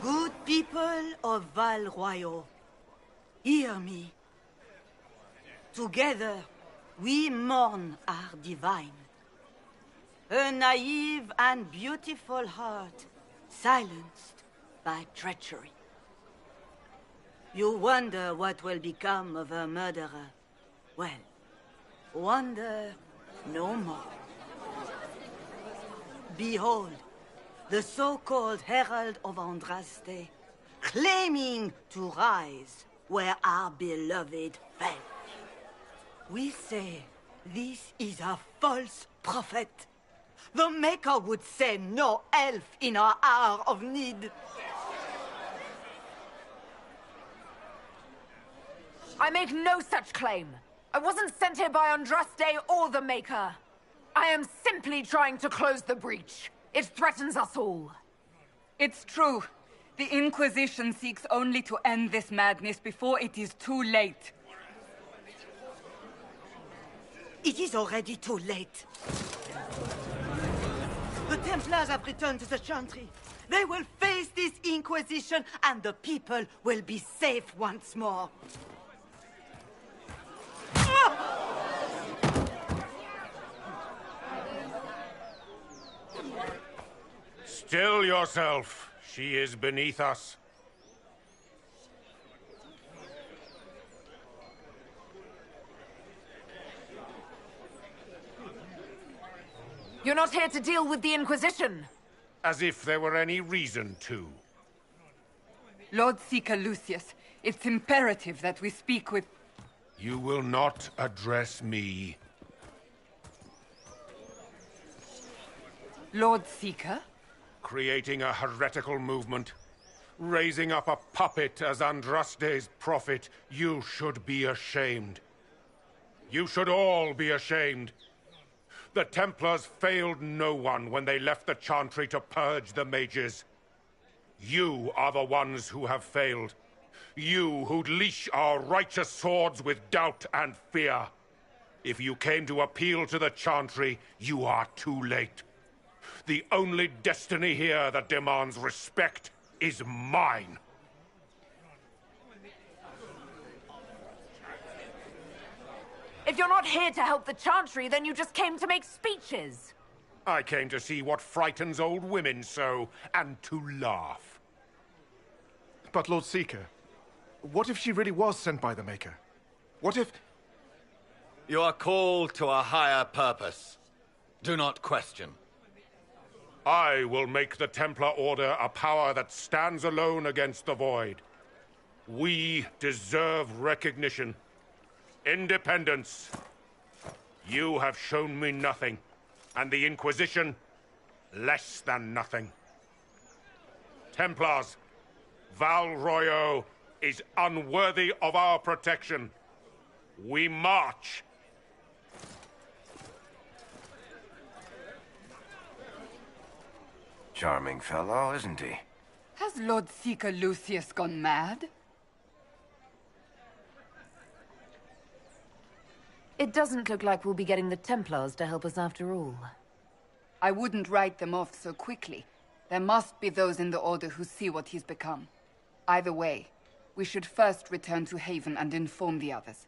Good people of Val Royal, hear me. Together, we mourn our divine. A naive and beautiful heart, silenced by treachery. You wonder what will become of a murderer. Well, wonder no more. Behold, the so-called Herald of Andraste, claiming to rise where our beloved fell. We say this is a false prophet, The Maker would send no elf in our hour of need. I make no such claim. I wasn't sent here by Andraste or the Maker. I am simply trying to close the breach. It threatens us all. It's true. The Inquisition seeks only to end this madness before it is too late. It is already too late. The Templars have returned to the Chantry. They will face this Inquisition, and the people will be safe once more. Still yourself. She is beneath us. You're not here to deal with the Inquisition. As if there were any reason to. Lord Seeker Lucius, it's imperative that we speak with... You will not address me. Lord Seeker? Creating a heretical movement. Raising up a puppet as Andraste's prophet. You should be ashamed. You should all be ashamed. The Templars failed no one when they left the Chantry to purge the mages. You are the ones who have failed. You who'd leash our righteous swords with doubt and fear. If you came to appeal to the Chantry, you are too late. The only destiny here that demands respect is mine. If you're not here to help the Chantry, then you just came to make speeches. I came to see what frightens old women so, and to laugh. But Lord Seeker, what if she really was sent by the Maker? What if... You are called to a higher purpose. Do not question. I will make the Templar Order a power that stands alone against the Void. We deserve recognition. Independence. You have shown me nothing, and the Inquisition, less than nothing. Templars, Val Royo is unworthy of our protection. We march. Charming fellow, isn't he? Has Lord Seeker Lucius gone mad? It doesn't look like we'll be getting the Templars to help us after all. I wouldn't write them off so quickly. There must be those in the Order who see what he's become. Either way, we should first return to Haven and inform the others.